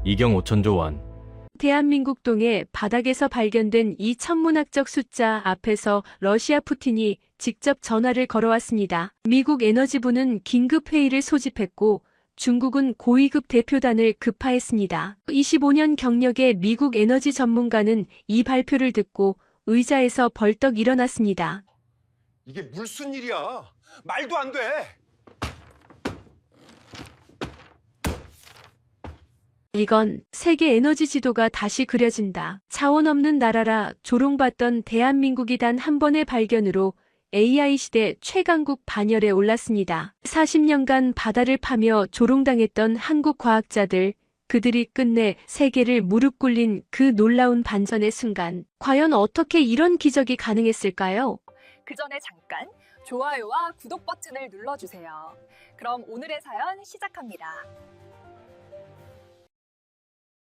2경 5천조 원. 대한민국 동해 바닥에서 발견된 이 천문학적 숫자 앞에서 러시아 푸틴이 직접 전화를 걸어왔습니다. 미국 에너지부는 긴급 회의를 소집했고 중국은 고위급 대표단을 급파했습니다. 25년 경력의 미국 에너지 전문가는 이 발표를 듣고 의자에서 벌떡 일어났습니다. 이게 무슨 일이야? 말도 안 돼. 이건 세계 에너지 지도가 다시 그려진다. 자원 없는 나라라 조롱받던 대한민국이 단 한 번의 발견으로 AI 시대 최강국 반열에 올랐습니다. 40년간 바다를 파며 조롱당했던 한국 과학자들, 그들이 끝내 세계를 무릎 꿇린 그 놀라운 반전의 순간, 과연 어떻게 이런 기적이 가능했을까요? 그 전에 잠깐 좋아요와 구독 버튼을 눌러주세요. 그럼 오늘의 사연 시작합니다.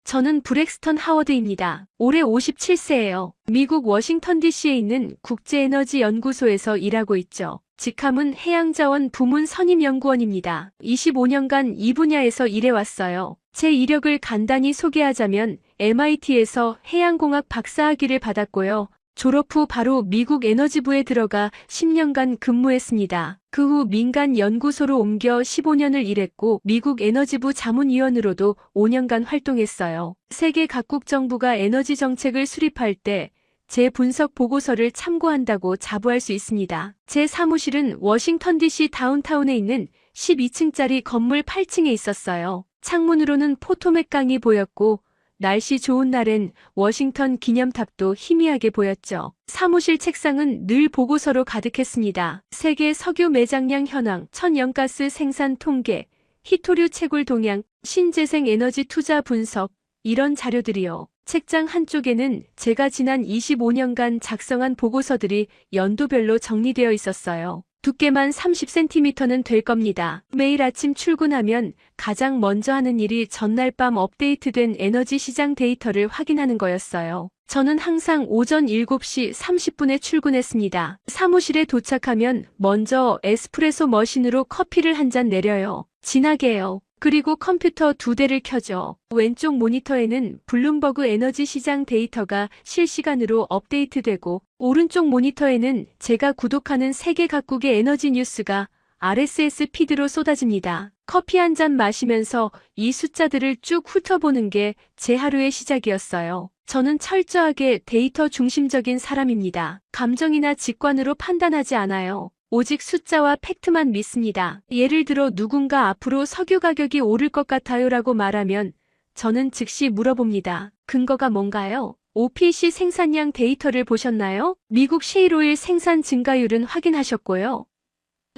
저는 브렉스턴 하워드입니다. 올해 57세예요. 미국 워싱턴 DC에 있는 국제에너지연구소에서 일하고 있죠. 직함은 해양자원 부문 선임연구원입니다. 25년간 이 분야에서 일해왔어요. 제 이력을 간단히 소개하자면 MIT에서 해양공학 박사학위를 받았고요. 졸업 후 바로 미국 에너지부에 들어가 10년간 근무했습니다. 그 후 민간 연구소로 옮겨 15년을 일했고 미국 에너지부 자문위원으로도 5년간 활동했어요. 세계 각국 정부가 에너지 정책을 수립할 때 제 분석 보고서를 참고한다고 자부할 수 있습니다. 제 사무실은 워싱턴 DC 다운타운에 있는 12층짜리 건물 8층에 있었어요. 창문으로는 포토맥 강이 보였고 날씨 좋은 날엔 워싱턴 기념탑도 희미하게 보였죠. 사무실 책상은 늘 보고서로 가득했습니다. 세계 석유 매장량 현황, 천연가스 생산 통계, 희토류 채굴 동향, 신재생 에너지 투자 분석, 이런 자료들이요. 책장 한쪽에는 제가 지난 25년간 작성한 보고서들이 연도별로 정리되어 있었어요. 두께만 30cm는 될 겁니다. 매일 아침 출근하면 가장 먼저 하는 일이 전날 밤 업데이트된 에너지 시장 데이터를 확인하는 거였어요. 저는 항상 오전 7시 30분에 출근했습니다. 사무실에 도착하면 먼저 에스프레소 머신으로 커피를 한 잔 내려요. 진하게요. 그리고 컴퓨터 2대를 켜죠. 왼쪽 모니터에는 블룸버그 에너지 시장 데이터가 실시간으로 업데이트되고 오른쪽 모니터에는 제가 구독하는 세계 각국의 에너지 뉴스가 RSS 피드로 쏟아집니다. 커피 한 잔 마시면서 이 숫자들을 쭉 훑어보는 게 제 하루의 시작이었어요. 저는 철저하게 데이터 중심적인 사람입니다. 감정이나 직관으로 판단하지 않아요. 오직 숫자와 팩트만 믿습니다. 예를 들어 누군가 앞으로 석유 가격이 오를 것 같아요라고 말하면 저는 즉시 물어봅니다. 근거가 뭔가요? OPC 생산량 데이터를 보셨나요? 미국 셰일오일 생산 증가율은 확인하셨고요.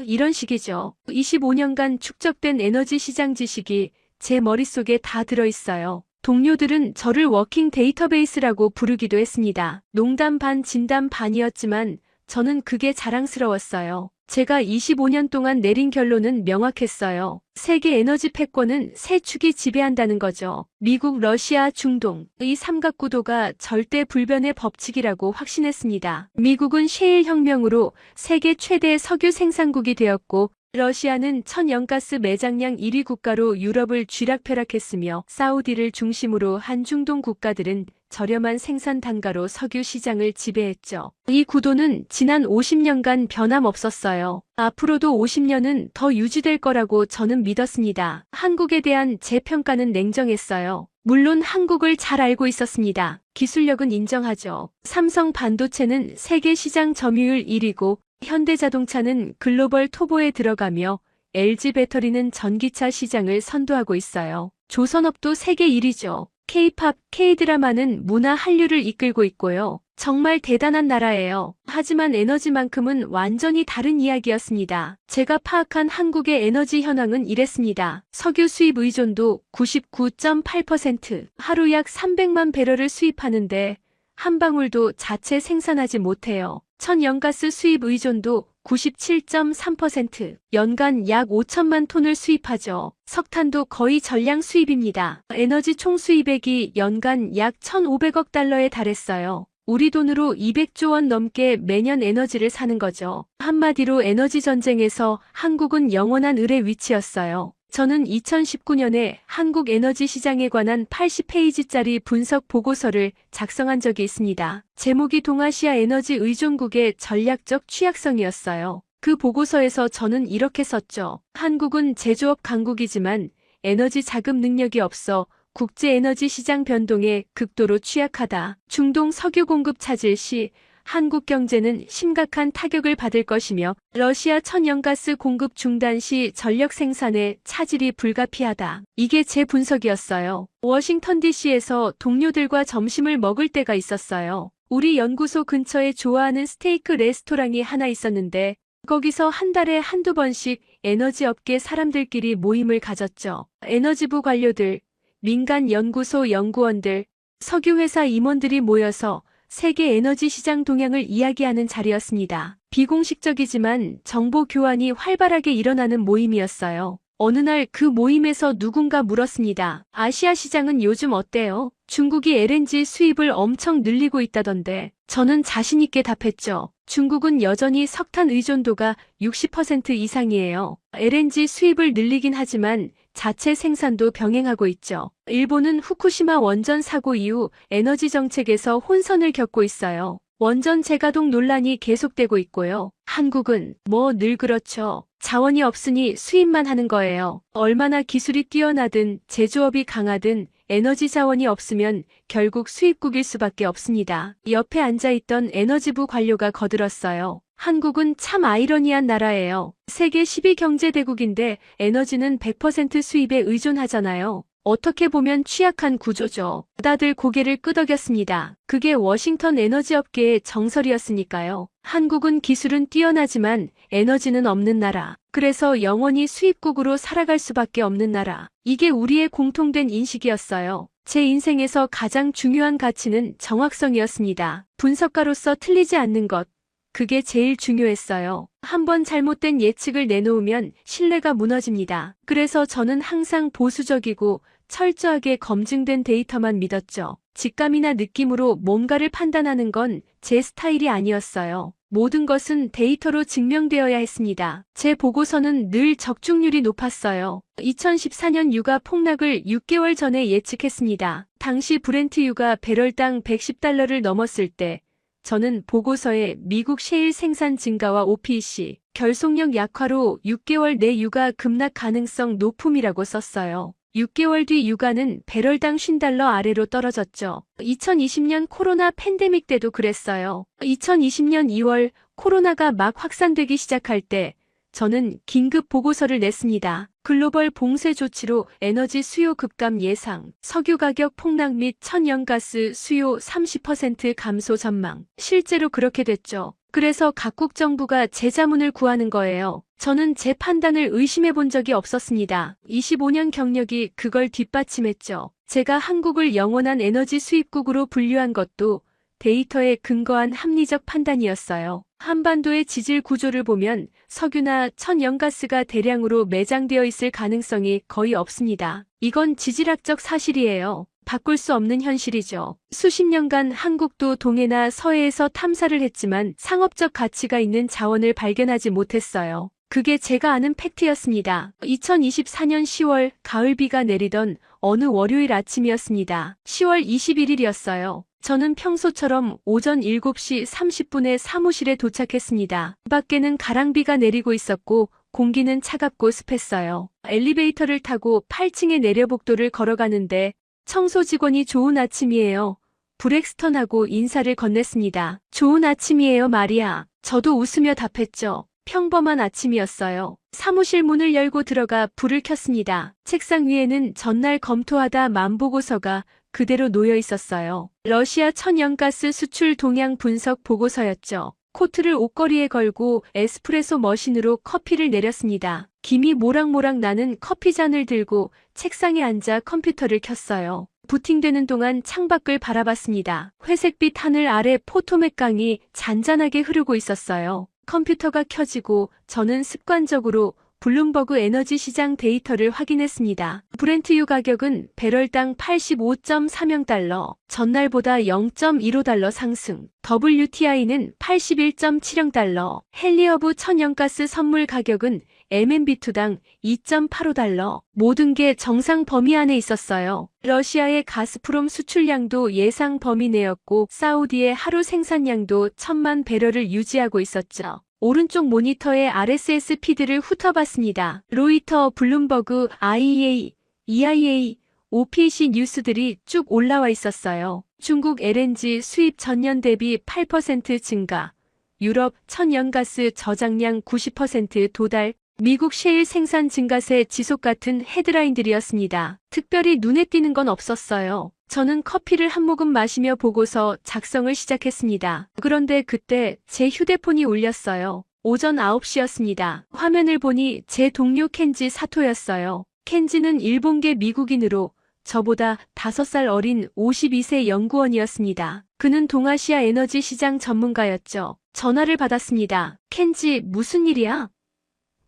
이런 식이죠. 25년간 축적된 에너지 시장 지식이 제 머릿속에 다 들어있어요. 동료들은 저를 워킹 데이터베이스라고 부르기도 했습니다. 농담 반 진담 반이었지만 저는 그게 자랑스러웠어요. 제가 25년 동안 내린 결론은 명확했어요. 세계 에너지 패권은 세 축이 지배한다는 거죠. 미국, 러시아, 중동. 이 삼각구도가 절대 불변의 법칙이라고 확신했습니다. 미국은 셰일 혁명으로 세계 최대 석유 생산국이 되었고 러시아는 천연가스 매장량 1위 국가로 유럽을 쥐락펴락했으며 사우디를 중심으로 한중동 국가들은 저렴한 생산 단가로 석유 시장을 지배했죠. 이 구도는 지난 50년간 변함없었어요. 앞으로도 50년은 더 유지될 거라고 저는 믿었습니다. 한국에 대한 제 평가는 냉정했어요. 물론 한국을 잘 알고 있었습니다. 기술력은 인정하죠. 삼성 반도체는 세계 시장 점유율 1위고 현대자동차는 글로벌 톱5에 들어가며 LG 배터리는 전기차 시장을 선도하고 있어요. 조선업도 세계 1위죠. K-팝, K-드라마는 문화 한류를 이끌고 있고요. 정말 대단한 나라예요. 하지만 에너지만큼은 완전히 다른 이야기였습니다. 제가 파악한 한국의 에너지 현황은 이랬습니다. 석유 수입 의존도 99.8%, 하루 약 300만 배럴을 수입하는데 한 방울도 자체 생산하지 못해요. 천연가스 수입 의존도 97.3%, 연간 약 5천만 톤을 수입하죠. 석탄도 거의 전량 수입입니다. 에너지 총 수입액이 연간 약 1,500억 달러에 달했어요. 우리 돈으로 200조 원 넘게 매년 에너지를 사는 거죠. 한마디로 에너지 전쟁에서 한국은 영원한 을의 위치였어요. 저는 2019년에 한국 에너지 시장에 관한 80페이지짜리 분석 보고서를 작성한 적이 있습니다. 제목이 동아시아 에너지 의존국의 전략적 취약성이었어요. 그 보고서에서 저는 이렇게 썼죠. 한국은 제조업 강국이지만 에너지 자금 능력이 없어 국제 에너지 시장 변동에 극도로 취약하다. 중동 석유 공급 차질 시 한국 경제는 심각한 타격을 받을 것이며 러시아 천연가스 공급 중단 시 전력 생산에 차질이 불가피하다. 이게 제 분석이었어요. 워싱턴 DC에서 동료들과 점심을 먹을 때가 있었어요. 우리 연구소 근처에 좋아하는 스테이크 레스토랑이 하나 있었는데 거기서 한 달에 한두 번씩 에너지 업계 사람들끼리 모임을 가졌죠. 에너지부 관료들, 민간 연구소 연구원들, 석유회사 임원들이 모여서 세계 에너지 시장 동향을 이야기하는 자리였습니다. 비공식적이지만 정보 교환이 활발하게 일어나는 모임이었어요. 어느 날 그 모임에서 누군가 물었습니다. 아시아 시장은 요즘 어때요? 중국이 LNG 수입을 엄청 늘리고 있다던데. 저는 자신 있게 답했죠. 중국은 여전히 석탄 의존도가 60% 이상이에요. LNG 수입을 늘리긴 하지만 자체 생산도 병행하고 있죠. 일본은 후쿠시마 원전 사고 이후 에너지 정책에서 혼선을 겪고 있어요. 원전 재가동 논란이 계속되고 있고요. 한국은 늘 그렇죠. 자원이 없으니 수입만 하는 거예요. 얼마나 기술이 뛰어나든 제조업이 강하든 에너지 자원이 없으면 결국 수입국일 수밖에 없습니다. 옆에 앉아있던 에너지부 관료가 거들었어요. 한국은 참 아이러니한 나라예요. 세계 10위 경제대국인데 에너지는 100% 수입에 의존하잖아요. 어떻게 보면 취약한 구조죠. 다들 고개를 끄덕였습니다. 그게 워싱턴 에너지업계의 정설이었으니까요. 한국은 기술은 뛰어나지만 에너지는 없는 나라. 그래서 영원히 수입국으로 살아갈 수밖에 없는 나라. 이게 우리의 공통된 인식이었어요. 제 인생에서 가장 중요한 가치는 정확성이었습니다. 분석가로서 틀리지 않는 것. 그게 제일 중요했어요. 한번 잘못된 예측을 내놓으면 신뢰가 무너집니다. 그래서 저는 항상 보수적이고 철저하게 검증된 데이터만 믿었죠. 직감이나 느낌으로 뭔가를 판단하는 건 제 스타일이 아니었어요. 모든 것은 데이터로 증명되어야 했습니다. 제 보고서는 늘 적중률이 높았어요. 2014년 유가 폭락을 6개월 전에 예측했습니다. 당시 브렌트 유가 배럴당 110달러를 넘었을 때 저는 보고서에 미국 셰일 생산 증가와 OPEC, 결속력 약화로 6개월 내 유가 급락 가능성 높음이라고 썼어요. 6개월 뒤 유가는 배럴당 50달러 아래로 떨어졌죠. 2020년 코로나 팬데믹 때도 그랬어요. 2020년 2월 코로나가 막 확산되기 시작할 때 저는 긴급 보고서를 냈습니다. 글로벌 봉쇄 조치로 에너지 수요 급감 예상, 석유 가격 폭락 및 천연가스 수요 30% 감소 전망. 실제로 그렇게 됐죠. 그래서 각국 정부가 제 자문을 구하는 거예요. 저는 제 판단을 의심해 본 적이 없었습니다. 25년 경력이 그걸 뒷받침했죠. 제가 한국을 영원한 에너지 수입국으로 분류한 것도 데이터에 근거한 합리적 판단이었어요. 한반도의 지질 구조를 보면 석유나 천연가스가 대량으로 매장되어 있을 가능성이 거의 없습니다. 이건 지질학적 사실이에요. 바꿀 수 없는 현실이죠. 수십 년간 한국도 동해나 서해에서 탐사를 했지만 상업적 가치가 있는 자원을 발견하지 못했어요. 그게 제가 아는 팩트였습니다. 2024년 10월 가을비가 내리던 어느 월요일 아침이었습니다. 10월 21일이었어요. 저는 평소처럼 오전 7시 30분에 사무실에 도착했습니다. 밖에는 가랑비가 내리고 있었고 공기는 차갑고 습했어요. 엘리베이터를 타고 8층의 내려복도를 걸어가는데 청소 직원이 좋은 아침이에요. 브렉스턴하고 인사를 건넸습니다. 좋은 아침이에요, 마리아. 저도 웃으며 답했죠. 평범한 아침이었어요. 사무실 문을 열고 들어가 불을 켰습니다. 책상 위에는 전날 검토하다 만보고서가 그대로 놓여 있었어요. 러시아 천연가스 수출 동향 분석 보고서였죠. 코트를 옷걸이에 걸고 에스프레소 머신으로 커피를 내렸습니다. 김이 모락모락 나는 커피잔을 들고 책상에 앉아 컴퓨터를 켰어요. 부팅되는 동안 창밖을 바라봤습니다. 회색빛 하늘 아래 포토맥 강이 잔잔하게 흐르고 있었어요. 컴퓨터가 켜지고 저는 습관적으로 블룸버그 에너지 시장 데이터를 확인했습니다. 브렌트유 가격은 배럴당 85.30달러, 전날보다 0.15달러 상승, WTI는 81.70달러, 헨리허브 천연가스 선물 가격은 MMB투당 2.85달러. 모든 게 정상 범위 안에 있었어요. 러시아의 가스프롬 수출량도 예상 범위 내였고 사우디의 하루 생산량도 1000만 배럴을 유지하고 있었죠. 오른쪽 모니터에 RSS 피드를 훑어봤습니다. 로이터, 블룸버그, IEA, EIA, OPC 뉴스들이 쭉 올라와 있었어요. 중국 LNG 수입 전년 대비 8% 증가, 유럽 천연가스 저장량 90% 도달, 미국 셰일 생산 증가세 지속 같은 헤드라인들이었습니다. 특별히 눈에 띄는 건 없었어요. 저는 커피를 한 모금 마시며 보고서 작성을 시작했습니다. 그런데 그때 제 휴대폰이 울렸어요. 오전 9시였습니다. 화면을 보니 제 동료 켄지 사토였어요. 켄지는 일본계 미국인으로 저보다 5살 어린 52세 연구원이었습니다. 그는 동아시아 에너지 시장 전문가였죠. 전화를 받았습니다. 켄지, 무슨 일이야?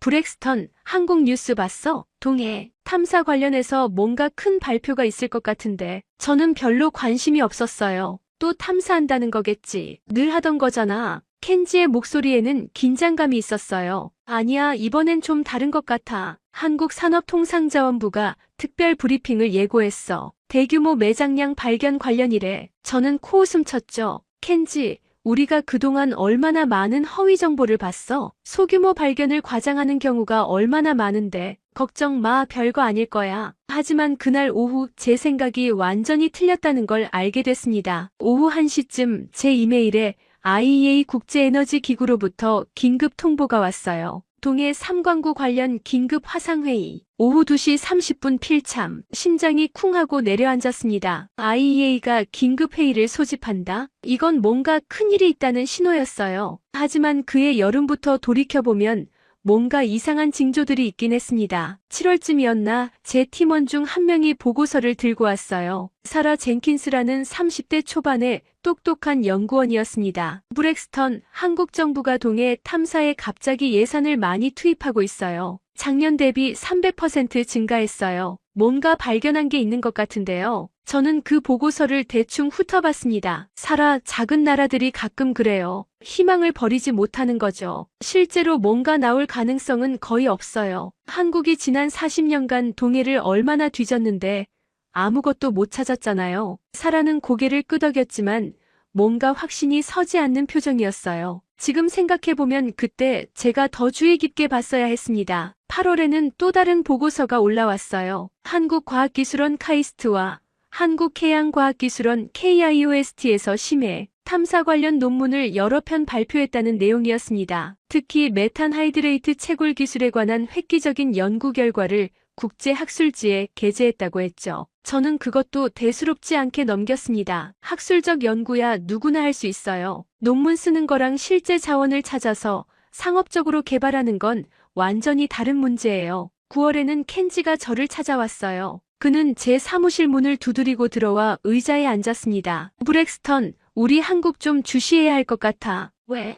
브렉스턴, 한국 뉴스 봤어? 동해, 탐사 관련해서 뭔가 큰 발표가 있을 것 같은데. 저는 별로 관심이 없었어요. 또 탐사한다는 거겠지. 늘 하던 거잖아. 켄지의 목소리에는 긴장감이 있었어요. 아니야, 이번엔 좀 다른 것 같아. 한국산업통상자원부가 특별 브리핑을 예고했어. 대규모 매장량 발견 관련이래. 저는 코웃음 쳤죠. 켄지, 우리가 그동안 얼마나 많은 허위 정보를 봤어? 소규모 발견을 과장하는 경우가 얼마나 많은데. 걱정 마, 별거 아닐 거야. 하지만 그날 오후 제 생각이 완전히 틀렸다는 걸 알게 됐습니다. 오후 1시쯤 제 이메일에 IEA 국제에너지기구로부터 긴급 통보가 왔어요. 동해 삼광구 관련 긴급 화상회의. 오후 2시 30분 필참. 심장이 쿵 하고 내려앉았습니다. IEA가 긴급회의를 소집한다? 이건 뭔가 큰일이 있다는 신호였어요. 하지만 그해 여름부터 돌이켜보면 뭔가 이상한 징조들이 있긴 했습니다. 7월쯤이었나 제 팀원 중 한 명이 보고서를 들고 왔어요. 사라 젠킨스라는 30대 초반의 똑똑한 연구원이었습니다. 브렉스턴, 한국 정부가 동해 탐사에 갑자기 예산을 많이 투입하고 있어요. 작년 대비 300% 증가했어요. 뭔가 발견한 게 있는 것 같은데요. 저는 그 보고서를 대충 훑어봤습니다. 사라, 작은 나라들이 가끔 그래요. 희망을 버리지 못하는 거죠. 실제로 뭔가 나올 가능성은 거의 없어요. 한국이 지난 40년간 동해를 얼마나 뒤졌는데 아무것도 못 찾았잖아요. 사라는 고개를 끄덕였지만 뭔가 확신이 서지 않는 표정이었어요. 지금 생각해보면 그때 제가 더 주의 깊게 봤어야 했습니다. 8월에는 또 다른 보고서가 올라왔어요. 한국과학기술원 카이스트와 한국해양과학기술원 KIOST에서 심해 탐사 관련 논문을 여러 편 발표했다는 내용이었습니다. 특히 메탄 하이드레이트 채굴 기술에 관한 획기적인 연구 결과를 국제학술지에 게재했다고 했죠. 저는 그것도 대수롭지 않게 넘겼습니다. 학술적 연구야 누구나 할 수 있어요. 논문 쓰는 거랑 실제 자원을 찾아서 상업적으로 개발하는 건 완전히 다른 문제예요. 9월에는 켄지가 저를 찾아왔어요. 그는 제 사무실 문을 두드리고 들어와 의자에 앉았습니다. 브렉스턴, 우리 한국 좀 주시해야 할 것 같아. 왜?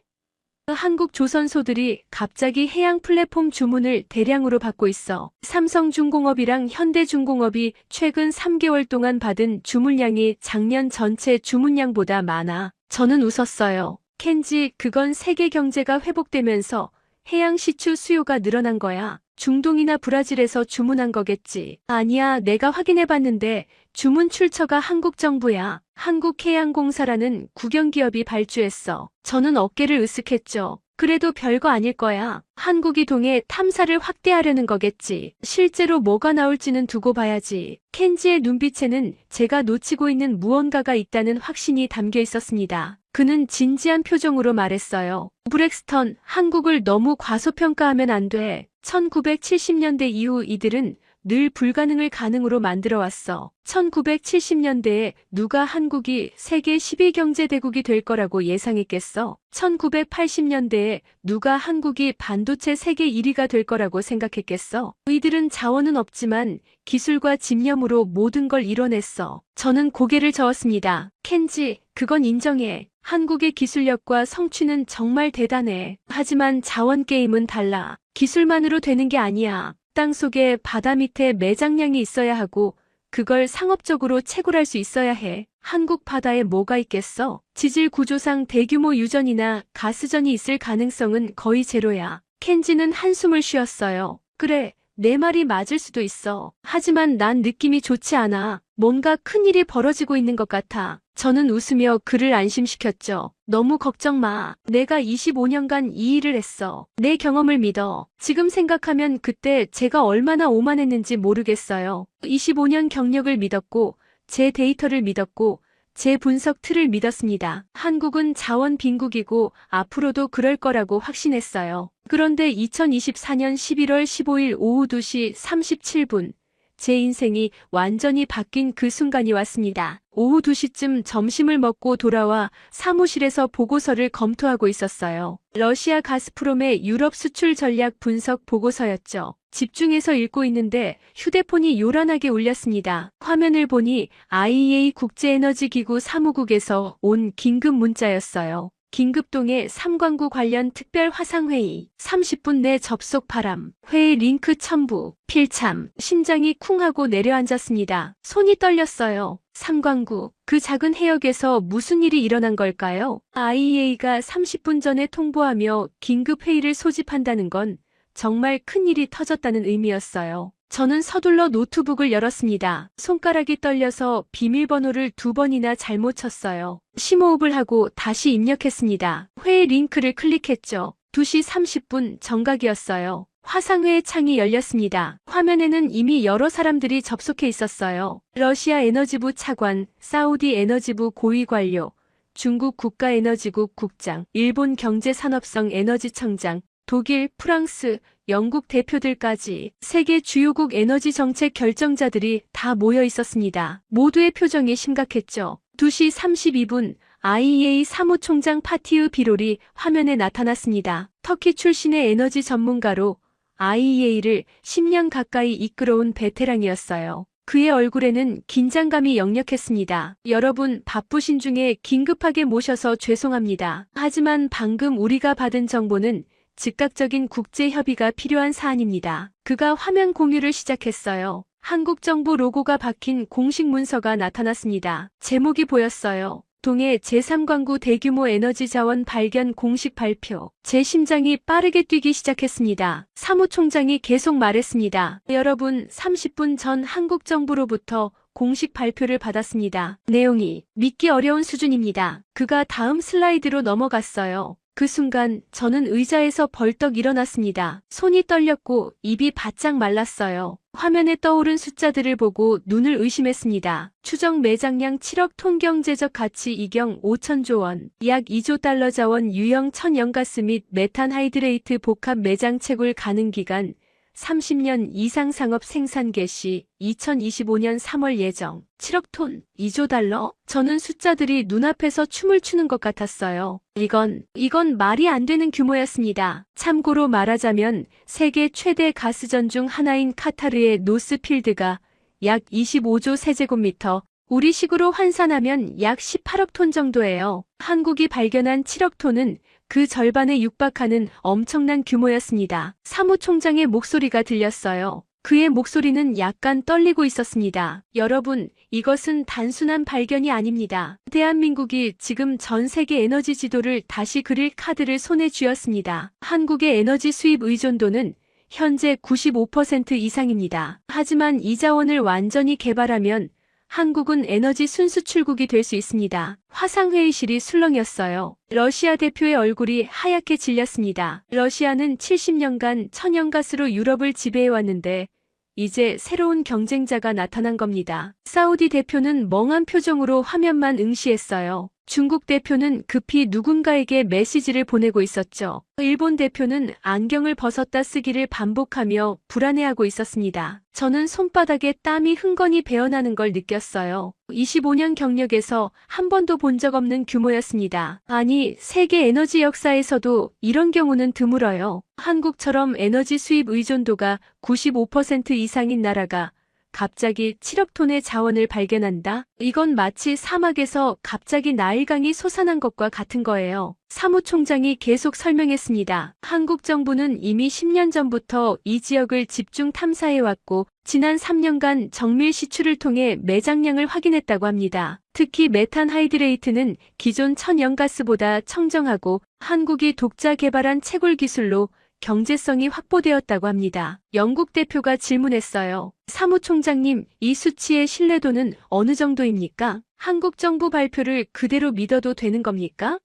한국 조선소들이 갑자기 해양 플랫폼 주문을 대량으로 받고 있어. 삼성중공업이랑 현대중공업이 최근 3개월 동안 받은 주문량이 작년 전체 주문량보다 많아. 저는 웃었어요. 켄지, 그건 세계 경제가 회복되면서 해양 시추 수요가 늘어난 거야. 중동이나 브라질에서 주문한 거겠지. 아니야, 내가 확인해봤는데 주문 출처가 한국 정부야. 한국해양공사라는 국영기업이 발주했어. 저는 어깨를 으쓱했죠. 그래도 별거 아닐 거야. 한국이 동해 탐사를 확대하려는 거겠지. 실제로 뭐가 나올지는 두고 봐야지. 켄지의 눈빛에는 제가 놓치고 있는 무언가가 있다는 확신이 담겨 있었습니다. 그는 진지한 표정으로 말했어요. 브렉스턴, 한국을 너무 과소평가하면 안 돼. 1970년대 이후 이들은 늘 불가능을 가능으로 만들어왔어. 1970년대에 누가 한국이 세계 10위 경제대국이 될 거라고 예상했겠어? 1980년대에 누가 한국이 반도체 세계 1위가 될 거라고 생각했겠어? 이들은 자원은 없지만 기술과 집념으로 모든 걸 이뤄냈어. 저는 고개를 저었습니다. 켄지, 그건 인정해. 한국의 기술력과 성취는 정말 대단해. 하지만 자원 게임은 달라. 기술만으로 되는 게 아니야. 땅속에 바다 밑에 매장량이 있어야 하고 그걸 상업적으로 채굴할 수 있어야 해. 한국 바다에 뭐가 있겠어? 지질 구조상 대규모 유전이나 가스전이 있을 가능성은 거의 제로야. 켄지는 한숨을 쉬었어요. 그래, 내 말이 맞을 수도 있어. 하지만 난 느낌이 좋지 않아. 뭔가 큰일이 벌어지고 있는 것 같아. 저는 웃으며 그를 안심시켰죠. 너무 걱정 마. 내가 25년간 이 일을 했어. 내 경험을 믿어. 지금 생각하면 그때 제가 얼마나 오만했는지 모르겠어요. 25년 경력을 믿었고, 제 데이터를 믿었고, 제 분석 틀을 믿었습니다. 한국은 자원 빈국이고 앞으로도 그럴 거라고 확신했어요. 그런데 2024년 11월 15일 오후 2시 37분, 제 인생이 완전히 바뀐 그 순간이 왔습니다. 오후 2시쯤 점심을 먹고 돌아와 사무실에서 보고서를 검토하고 있었어요. 러시아 가스프롬의 유럽 수출 전략 분석 보고서였죠. 집중해서 읽고 있는데 휴대폰이 요란하게 울렸습니다. 화면을 보니 IEA 국제에너지기구 사무국에서 온 긴급 문자였어요. 긴급동의 삼광구 관련 특별 화상회의, 30분 내 접속 바람, 회의 링크 첨부, 필참, 심장이 쿵 하고 내려앉았습니다. 손이 떨렸어요. 삼광구, 그 작은 해역에서 무슨 일이 일어난 걸까요? IEA가 30분 전에 통보하며 긴급 회의를 소집한다는 건 정말 큰일이 터졌다는 의미였어요. 저는 서둘러 노트북을 열었습니다. 손가락이 떨려서 비밀번호를 2번이나 잘못 쳤어요. 심호흡을 하고 다시 입력했습니다. 회의 링크를 클릭했죠. 2시 30분 정각이었어요. 화상회의 창이 열렸습니다. 화면에는 이미 여러 사람들이 접속해 있었어요. 러시아 에너지부 차관, 사우디 에너지부 고위 관료, 중국 국가에너지국 국장, 일본 경제산업성 에너지청장, 독일, 프랑스, 영국 대표들까지 세계 주요국 에너지 정책 결정자들이 다 모여 있었습니다. 모두의 표정이 심각했죠. 2시 32분 IEA 사무총장 파티흐 비롤이 화면에 나타났습니다. 터키 출신의 에너지 전문가로 IEA를 10년 가까이 이끌어온 베테랑이었어요. 그의 얼굴에는 긴장감이 역력했습니다. 여러분, 바쁘신 중에 긴급하게 모셔서 죄송합니다. 하지만 방금 우리가 받은 정보는 즉각적인 국제 협의가 필요한 사안입니다. 그가 화면 공유를 시작했어요. 한국 정부 로고가 박힌 공식 문서가 나타났습니다. 제목이 보였어요. 동해 제3광구 대규모 에너지 자원 발견 공식 발표. 제 심장이 빠르게 뛰기 시작했습니다. 사무총장이 계속 말했습니다. 여러분, 30분 전 한국 정부로부터 공식 발표를 받았습니다. 내용이 믿기 어려운 수준입니다. 그가 다음 슬라이드로 넘어갔어요. 그 순간 저는 의자에서 벌떡 일어났습니다. 손이 떨렸고 입이 바짝 말랐어요. 화면에 떠오른 숫자들을 보고 눈을 의심했습니다. 추정 매장량 7억 톤, 경제적 가치 2경 5천조 원, 약 2조 달러 자원, 유형 천연가스 및 메탄 하이드레이트 복합 매장 채굴 가능 기간 30년 이상 상업 생산 개시 2025년 3월 예정. 7억 톤, 2조 달러? 저는 숫자들이 눈앞에서 춤을 추는 것 같았어요. 이건 말이 안 되는 규모였습니다. 참고로 말하자면 세계 최대 가스전 중 하나인 카타르의 노스필드가 약 25조 세제곱미터, 우리식으로 환산하면 약 18억 톤 정도예요. 한국이 발견한 7억 톤은 그 절반에 육박하는 엄청난 규모였습니다. 사무총장의 목소리가 들렸어요. 그의 목소리는 약간 떨리고 있었습니다. 여러분, 이것은 단순한 발견이 아닙니다. 대한민국이 지금 전 세계 에너지 지도를 다시 그릴 카드를 손에 쥐었습니다. 한국의 에너지 수입 의존도는 현재 95% 이상입니다. 하지만 이 자원을 완전히 개발하면 한국은 에너지 순수출국이 될 수 있습니다. 화상회의실이 술렁였어요. 러시아 대표의 얼굴이 하얗게 질렸습니다. 러시아는 70년간 천연가스로 유럽을 지배해왔는데 이제 새로운 경쟁자가 나타난 겁니다. 사우디 대표는 멍한 표정으로 화면만 응시했어요. 중국 대표는 급히 누군가에게 메시지를 보내고 있었죠. 일본 대표는 안경을 벗었다 쓰기를 반복하며 불안해하고 있었습니다. 저는 손바닥에 땀이 흥건히 배어나는 걸 느꼈어요. 25년 경력에서 한 번도 본 적 없는 규모였습니다. 아니, 세계 에너지 역사에서도 이런 경우는 드물어요. 한국처럼 에너지 수입 의존도가 95% 이상인 나라가 갑자기 7억 톤의 자원을 발견한다? 이건 마치 사막에서 갑자기 나일강이 솟아난 것과 같은 거예요. 사무총장이 계속 설명했습니다. 한국 정부는 이미 10년 전부터 이 지역을 집중 탐사해왔고 지난 3년간 정밀 시추를 통해 매장량을 확인했다고 합니다. 특히 메탄 하이드레이트는 기존 천연가스보다 청정하고 한국이 독자 개발한 채굴 기술로 경제성이 확보되었다고 합니다. 영국 대표가 질문했어요. 사무총장님, 이 수치의 신뢰도는 어느 정도입니까? 한국 정부 발표를 그대로 믿어도 되는 겁니까?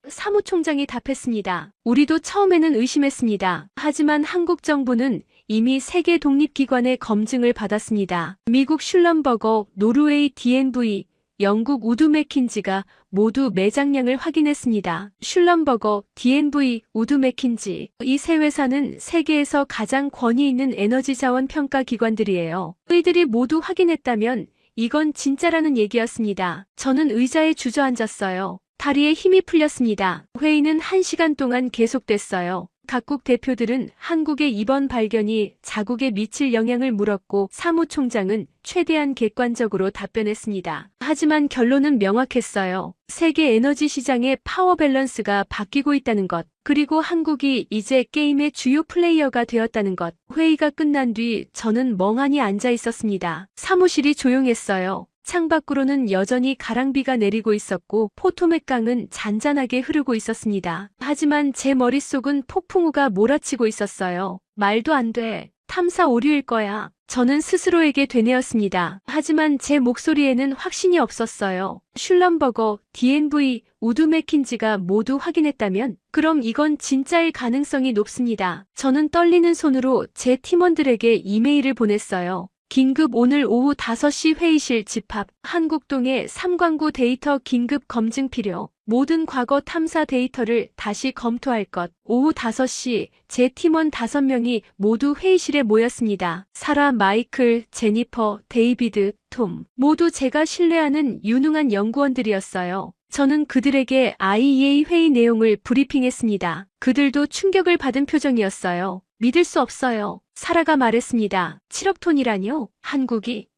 사무총장이 답했습니다. 우리도 처음에는 의심했습니다. 하지만 한국 정부는 이미 세계 독립기관의 검증을 받았습니다. 미국 슐럼버거, 노르웨이 DNV, 영국 우드 맥킨지가 모두 매장량을 확인했습니다. 슐럼버거, DNV, 우드 맥킨지. 이 세 회사는 세계에서 가장 권위 있는 에너지 자원 평가 기관들이에요. 이들이 모두 확인했다면 이건 진짜라는 얘기였습니다. 저는 의자에 주저앉았어요. 다리에 힘이 풀렸습니다. 회의는 1시간 동안 계속됐어요. 각국 대표들은 한국의 이번 발견이 자국에 미칠 영향을 물었고 사무총장은 최대한 객관적으로 답변했습니다. 하지만 결론은 명확했어요. 세계 에너지 시장의 파워 밸런스가 바뀌고 있다는 것, 그리고 한국이 이제 게임의 주요 플레이어가 되었다는 것. 회의가 끝난 뒤 저는 멍하니 앉아 있었습니다. 사무실이 조용했어요. 창밖으로는 여전히 가랑비가 내리고 있었고 포토맥 강은 잔잔하게 흐르고 있었습니다. 하지만 제 머릿속은 폭풍우가 몰아치고 있었어요. 말도 안 돼. 탐사 오류일 거야. 저는 스스로에게 되뇌었습니다. 하지만 제 목소리에는 확신이 없었어요. 슐럼버거, DNV, 우드 맥킨지가 모두 확인했다면 그럼 이건 진짜일 가능성이 높습니다. 저는 떨리는 손으로 제 팀원들에게 이메일을 보냈어요. 긴급 오늘 오후 5시 회의실 집합. 한국동의 3광구 데이터 긴급 검증 필요. 모든 과거 탐사 데이터를 다시 검토할 것. 오후 5시 제 팀원 5명이 모두 회의실에 모였습니다. 사라, 마이클, 제니퍼, 데이비드, 톰. 모두 제가 신뢰하는 유능한 연구원들이었어요. 저는 그들에게 IEA 회의 내용을 브리핑했습니다. 그들도 충격을 받은 표정이었어요. 믿을 수 없어요. 사라가 말했습니다. 7억 톤이라뇨? 한국이?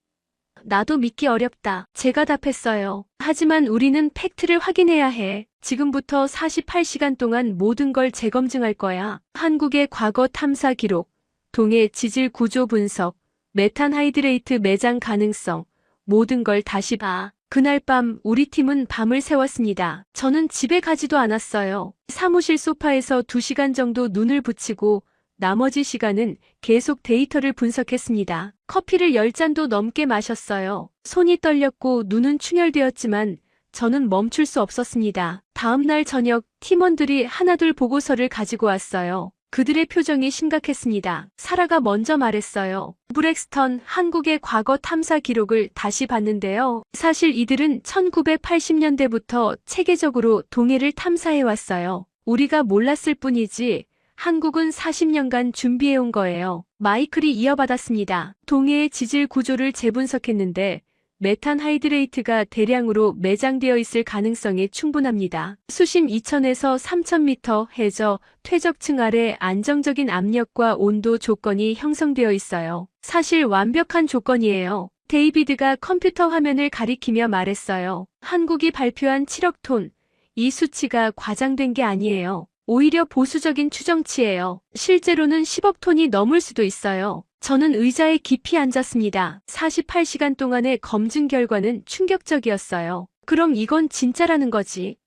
나도 믿기 어렵다. 제가 답했어요. 하지만 우리는 팩트를 확인해야 해. 지금부터 48시간 동안 모든 걸 재검증할 거야. 한국의 과거 탐사 기록, 동해 지질 구조 분석, 메탄 하이드레이트 매장 가능성, 모든 걸 다시 봐. 그날 밤 우리 팀은 밤을 새웠습니다. 저는 집에 가지도 않았어요. 사무실 소파에서 2시간 정도 눈을 붙이고 나머지 시간은 계속 데이터를 분석했습니다. 커피를 10잔도 넘게 마셨어요. 손이 떨렸고 눈은 충혈되었지만 저는 멈출 수 없었습니다. 다음 날 저녁 팀원들이 하나둘 보고서를 가지고 왔어요. 그들의 표정이 심각했습니다. 사라가 먼저 말했어요. 브렉스턴 한국의 과거 탐사 기록을 다시 봤는데요. 사실 이들은 1980년대부터 체계적으로 동해를 탐사해왔어요. 우리가 몰랐을 뿐이지 한국은 40년간 준비해온 거예요. 마이클이 이어받았습니다. 동해의 지질 구조를 재분석했는데 메탄 하이드레이트가 대량으로 매장되어 있을 가능성이 충분합니다. 수심 2000에서 3000m 해저 퇴적층 아래 안정적인 압력과 온도 조건이 형성되어 있어요. 사실 완벽한 조건이에요. 데이비드가 컴퓨터 화면을 가리키며 말했어요. 한국이 발표한 7억 톤, 이 수치가 과장된 게 아니에요. 오히려 보수적인 추정치예요. 실제로는 10억 톤이 넘을 수도 있어요. 저는 의자에 깊이 앉았습니다. 48시간 동안의 검증 결과는 충격적이었어요. 그럼 이건 진짜라는 거지.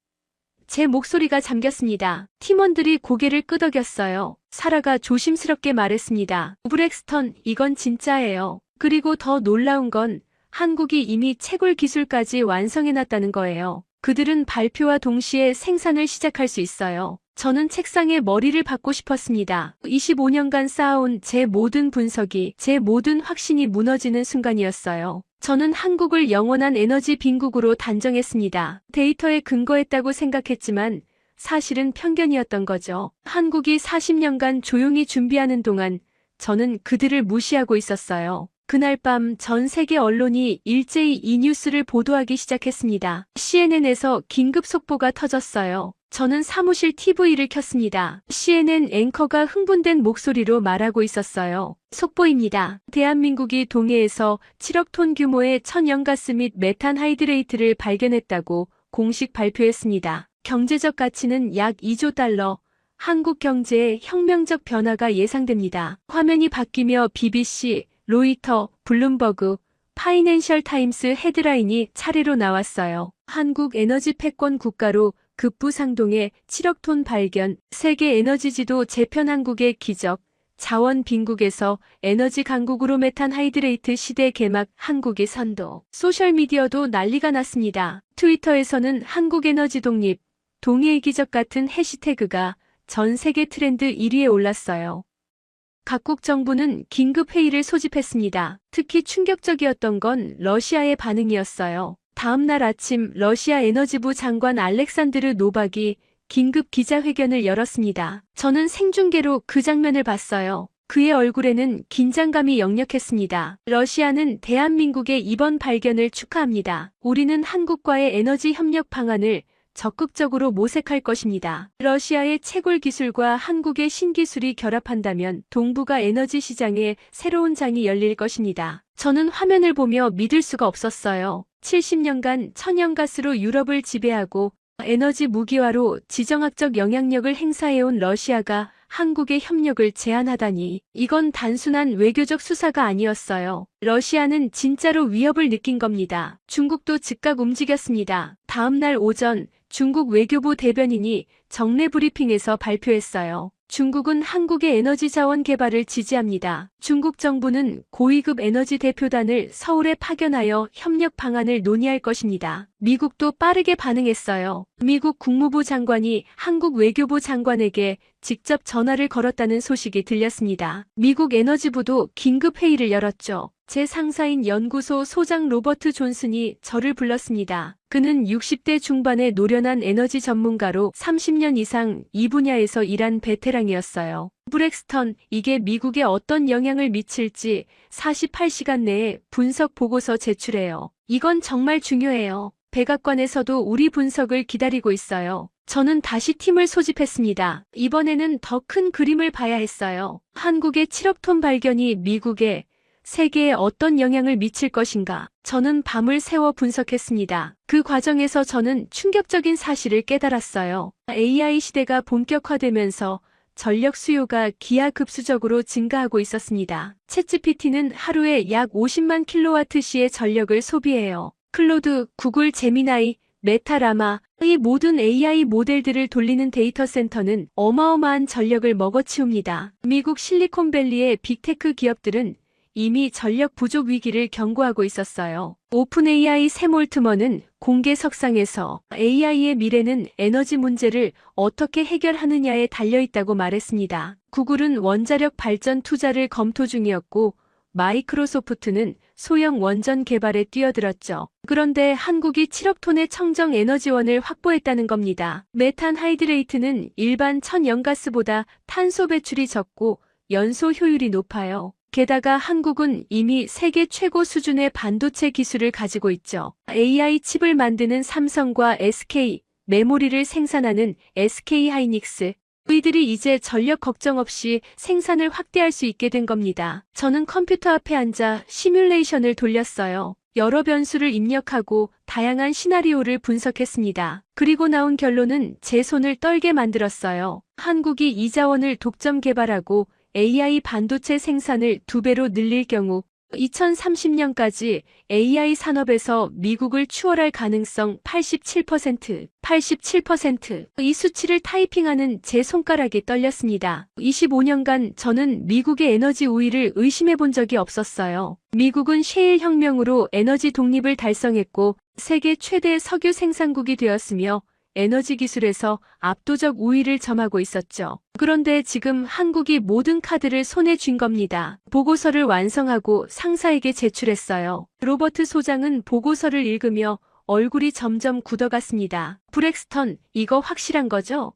제 목소리가 잠겼습니다. 팀원들이 고개를 끄덕였어요. 사라가 조심스럽게 말했습니다. 브렉스턴, 이건 진짜예요. 그리고 더 놀라운 건 한국이 이미 채굴 기술까지 완성해놨다는 거예요. 그들은 발표와 동시에 생산을 시작할 수 있어요. 저는 책상에 머리를 박고 싶었습니다. 25년간 쌓아온 제 모든 분석이, 제 모든 확신이 무너지는 순간이었어요. 저는 한국을 영원한 에너지 빈국으로 단정했습니다. 데이터에 근거했다고 생각했지만 사실은 편견이었던 거죠. 한국이 40년간 조용히 준비하는 동안 저는 그들을 무시하고 있었어요. 그날 밤 전 세계 언론이 일제히 이 뉴스를 보도하기 시작했습니다. CNN에서 긴급 속보가 터졌어요. 저는 사무실 TV를 켰습니다. CNN 앵커가 흥분된 목소리로 말하고 있었어요. 속보입니다. 대한민국이 동해에서 7억 톤 규모의 천연가스 및 메탄 하이드레이트를 발견했다고 공식 발표했습니다. 경제적 가치는 약 2조 달러. 한국 경제에 혁명적 변화가 예상됩니다. 화면이 바뀌며 BBC, 로이터, 블룸버그, 파이낸셜 타임스 헤드라인이 차례로 나왔어요. 한국 에너지 패권 국가로 급부상동의 7억 톤 발견, 세계 에너지 지도 재편 한국의 기적, 자원 빈국에서 에너지 강국으로 메탄 하이드레이트 시대 개막 한국의 선도. 소셜미디어도 난리가 났습니다. 트위터에서는 한국 에너지 독립, 동해의 기적 같은 해시태그가 전 세계 트렌드 1위에 올랐어요. 각국 정부는 긴급 회의를 소집했습니다. 특히 충격적이었던 건 러시아의 반응이었어요. 다음 날 아침 러시아 에너지부 장관 알렉산드르 노박이 긴급 기자회견을 열었습니다. 저는 생중계로 그 장면을 봤어요. 그의 얼굴에는 긴장감이 역력했습니다. 러시아는 대한민국의 이번 발견을 축하합니다. 우리는 한국과의 에너지 협력 방안을 적극적으로 모색할 것입니다. 러시아의 채굴 기술과 한국의 신기술이 결합한다면 동북아 에너지 시장에 새로운 장이 열릴 것입니다. 저는 화면을 보며 믿을 수가 없었어요. 70년간 천연가스로 유럽을 지배하고 에너지 무기화로 지정학적 영향력을 행사해온 러시아가 한국의 협력을 제안하다니, 이건 단순한 외교적 수사가 아니었어요. 러시아는 진짜로 위협을 느낀 겁니다. 중국도 즉각 움직였습니다. 다음 날 오전 중국 외교부 대변인이 정례 브리핑에서 발표했어요. 중국은 한국의 에너지 자원 개발을 지지합니다. 중국 정부는 고위급 에너지 대표단을 서울에 파견하여 협력 방안을 논의할 것입니다. 미국도 빠르게 반응했어요. 미국 국무부 장관이 한국 외교부 장관에게 직접 전화를 걸었다는 소식이 들렸습니다. 미국 에너지부도 긴급 회의를 열었죠. 제 상사인 연구소 소장 로버트 존슨이 저를 불렀습니다. 그는 60대 중반의 노련한 에너지 전문가로 30년 이상 이 분야에서 일한 베테랑이었어요. 브렉스턴, 이게 미국에 어떤 영향을 미칠지 48시간 내에 분석 보고서 제출해요. 이건 정말 중요해요. 백악관에서도 우리 분석을 기다리고 있어요. 저는 다시 팀을 소집했습니다. 이번에는 더 큰 그림을 봐야 했어요. 한국의 7억 톤 발견이 미국에, 세계에 어떤 영향을 미칠 것인가. 저는 밤을 새워 분석했습니다. 그 과정에서 저는 충격적인 사실을 깨달았어요. AI 시대가 본격화되면서 전력 수요가 기하급수적으로 증가하고 있었습니다. 챗GPT는 하루에 약 50만 킬로와트시의 전력을 소비해요. 클로드, 구글 제미나이, 메타 라마의 모든 AI 모델들을 돌리는 데이터 센터는 어마어마한 전력을 먹어치웁니다. 미국 실리콘밸리의 빅테크 기업들은 이미 전력 부족 위기를 경고하고 있었어요. 오픈 AI 샘 올트먼은 공개석상에서 AI의 미래는 에너지 문제를 어떻게 해결하느냐에 달려있다고 말했습니다. 구글은 원자력 발전 투자를 검토 중이었고 마이크로소프트는 소형 원전 개발에 뛰어들었죠. 그런데 한국이 7억 톤의 청정 에너지원을 확보했다는 겁니다. 메탄 하이드레이트는 일반 천연가스보다 탄소 배출이 적고 연소 효율이 높아요. 게다가 한국은 이미 세계 최고 수준의 반도체 기술을 가지고 있죠. AI 칩을 만드는 삼성과 SK, 메모리를 생산하는 SK 하이닉스, 이들이 이제 전력 걱정 없이 생산을 확대할 수 있게 된 겁니다. 저는 컴퓨터 앞에 앉아 시뮬레이션을 돌렸어요. 여러 변수를 입력하고 다양한 시나리오를 분석했습니다. 그리고 나온 결론은 제 손을 떨게 만들었어요. 한국이 이 자원을 독점 개발하고 AI 반도체 생산을 2배로 늘릴 경우 2030년까지 AI 산업에서 미국을 추월할 가능성 87%. 이 수치를 타이핑하는 제 손가락이 떨렸습니다. 25년간 저는 미국의 에너지 우위를 의심해 본 적이 없었어요. 미국은 셰일 혁명으로 에너지 독립을 달성했고 세계 최대 석유 생산국이 되었으며 에너지 기술에서 압도적 우위를 점하고 있었죠. 그런데 지금 한국이 모든 카드를 손에 쥔 겁니다. 보고서를 완성하고 상사에게 제출했어요. 로버트 소장은 보고서를 읽으며 얼굴이 점점 굳어갔습니다. 브렉스턴, 이거 확실한 거죠?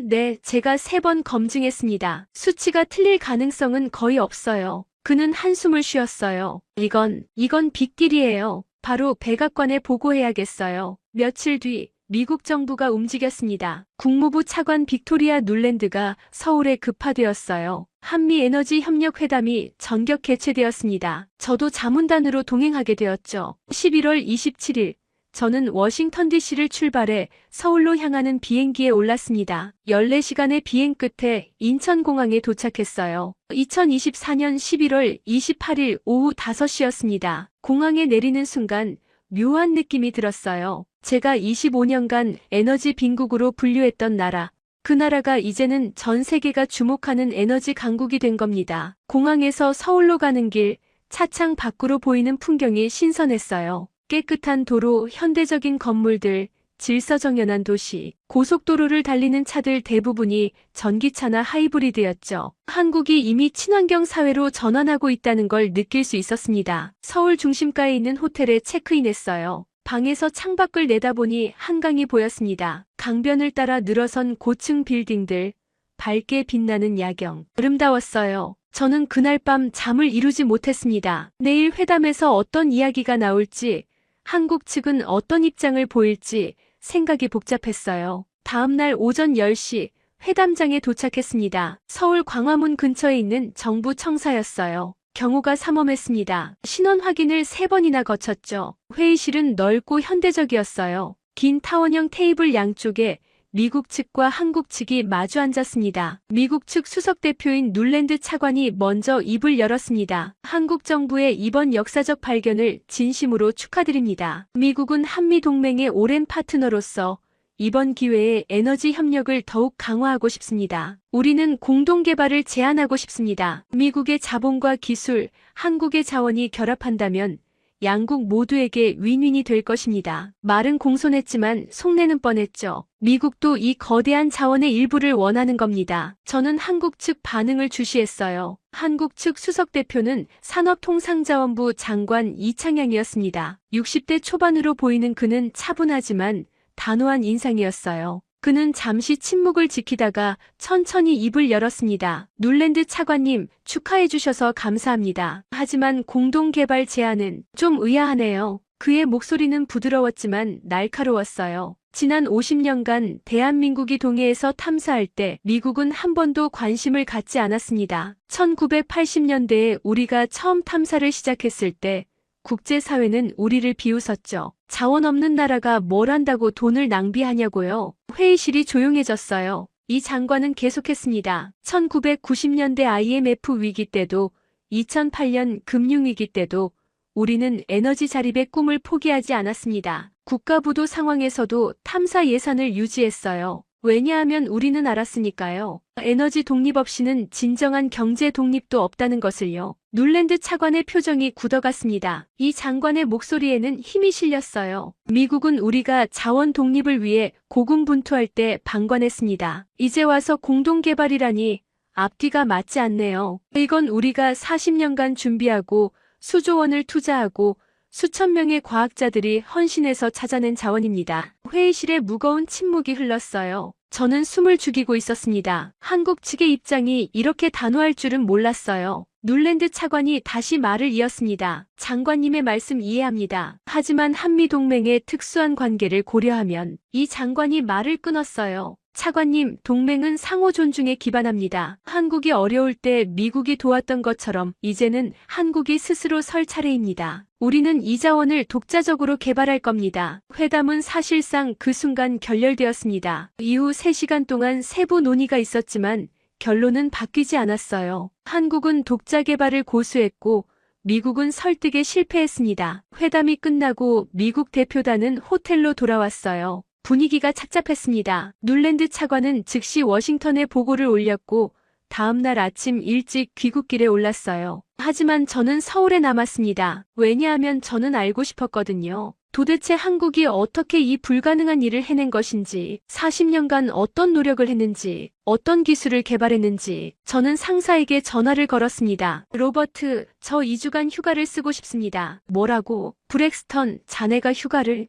네, 제가 3번 검증했습니다. 수치가 틀릴 가능성은 거의 없어요. 그는 한숨을 쉬었어요. 이건 빅딜이에요. 바로 백악관에 보고해야겠어요. 며칠 뒤 미국 정부가 움직였습니다. 국무부 차관 빅토리아 눌랜드가 서울에 급파되었어요. 한미 에너지 협력 회담이 전격 개최되었습니다. 저도 자문단으로 동행하게 되었죠. 11월 27일, 저는 워싱턴 DC를 출발해 서울로 향하는 비행기에 올랐습니다. 14시간의 비행 끝에 인천공항에 도착했어요. 2024년 11월 28일 오후 5시였습니다. 공항에 내리는 순간 묘한 느낌이 들었어요. 제가 25년간 에너지 빈국으로 분류했던 나라. 그 나라가 이제는 전 세계가 주목하는 에너지 강국이 된 겁니다. 공항에서 서울로 가는 길, 차창 밖으로 보이는 풍경이 신선했어요. 깨끗한 도로, 현대적인 건물들, 질서정연한 도시, 고속도로를 달리는 차들 대부분이 전기차나 하이브리드였죠. 한국이 이미 친환경 사회로 전환하고 있다는 걸 느낄 수 있었습니다. 서울 중심가에 있는 호텔에 체크인했어요. 방에서 창밖을 내다보니 한강이 보였습니다. 강변을 따라 늘어선 고층 빌딩들, 밝게 빛나는 야경. 아름다웠어요. 저는 그날 밤 잠을 이루지 못했습니다. 내일 회담에서 어떤 이야기가 나올지, 한국 측은 어떤 입장을 보일지 생각이 복잡했어요. 다음날 오전 10시 회담장에 도착했습니다. 서울 광화문 근처에 있는 정부 청사였어요. 경호가 삼엄했습니다. 신원 확인을 3번이나 거쳤죠. 회의실은 넓고 현대적이었어요. 긴 타원형 테이블 양쪽에 미국 측과 한국 측이 마주 앉았습니다. 미국 측 수석 대표인 눌랜드 차관이 먼저 입을 열었습니다. 한국 정부의 이번 역사적 발견을 진심으로 축하드립니다. 미국은 한미 동맹의 오랜 파트너로서 이번 기회에 에너지 협력을 더욱 강화하고 싶습니다. 우리는 공동 개발을 제안하고 싶습니다. 미국의 자본과 기술, 한국의 자원이 결합한다면 양국 모두에게 윈윈이 될 것입니다. 말은 공손했지만 속내는 뻔했죠. 미국도 이 거대한 자원의 일부를 원하는 겁니다. 저는 한국 측 반응을 주시했어요. 한국 측 수석 대표는 산업통상자원부 장관 이창양이었습니다. 60대 초반으로 보이는 그는 차분하지만 단호한 인상이었어요. 그는 잠시 침묵을 지키다가 천천히 입을 열었습니다. 눌랜드 차관님, 축하해 주셔서 감사합니다. 하지만 공동개발 제안은 좀 의아하네요. 그의 목소리는 부드러웠지만 날카로웠어요. 지난 50년간 대한민국이 동해에서 탐사할 때 미국은 한 번도 관심을 갖지 않았습니다. 1980년대에 우리가 처음 탐사를 시작했을 때 국제사회는 우리를 비웃었죠. 자원 없는 나라가 뭘 한다고 돈을 낭비하냐고요. 회의실이 조용해졌어요. 이 장관은 계속했습니다. 1990년대 IMF 위기 때도 2008년 금융위기 때도 우리는 에너지 자립의 꿈을 포기하지 않았습니다. 국가부도 상황에서도 탐사 예산을 유지했어요. 왜냐하면 우리는 알았으니까요. 에너지 독립 없이는 진정한 경제 독립도 없다는 것을요. 눌랜드 차관의 표정이 굳어갔습니다. 이 장관의 목소리에는 힘이 실렸어요. 미국은 우리가 자원 독립을 위해 고군분투할 때 방관했습니다. 이제 와서 공동개발이라니 앞뒤가 맞지 않네요. 이건 우리가 40년간 준비하고 수조 원을 투자하고 수천 명의 과학자들이 헌신해서 찾아낸 자원입니다. 회의실에 무거운 침묵이 흘렀어요. 저는 숨을 죽이고 있었습니다. 한국 측의 입장이 이렇게 단호할 줄은 몰랐어요. 눌랜드 차관이 다시 말을 이었습니다. 장관님의 말씀 이해합니다. 하지만 한미동맹의 특수한 관계를 고려하면 이 장관이 말을 끊었어요. 차관님, 동맹은 상호 존중에 기반합니다. 한국이 어려울 때 미국이 도왔던 것처럼 이제는 한국이 스스로 설 차례입니다. 우리는 이 자원을 독자적으로 개발할 겁니다. 회담은 사실상 그 순간 결렬되었습니다. 이후 3시간 동안 세부 논의가 있었지만 결론은 바뀌지 않았어요. 한국은 독자 개발을 고수했고 미국은 설득에 실패했습니다. 회담이 끝나고 미국 대표단은 호텔로 돌아왔어요. 분위기가 착잡했습니다. 눌랜드 차관은 즉시 워싱턴에 보고를 올렸고 다음날 아침 일찍 귀국길에 올랐어요. 하지만 저는 서울에 남았습니다. 왜냐하면 저는 알고 싶었거든요. 도대체 한국이 어떻게 이 불가능한 일을 해낸 것인지, 40년간 어떤 노력을 했는지, 어떤 기술을 개발했는지. 저는 상사에게 전화를 걸었습니다. 로버트, 저 2주간 휴가를 쓰고 싶습니다. 뭐라고? 브렉스턴, 자네가 휴가를?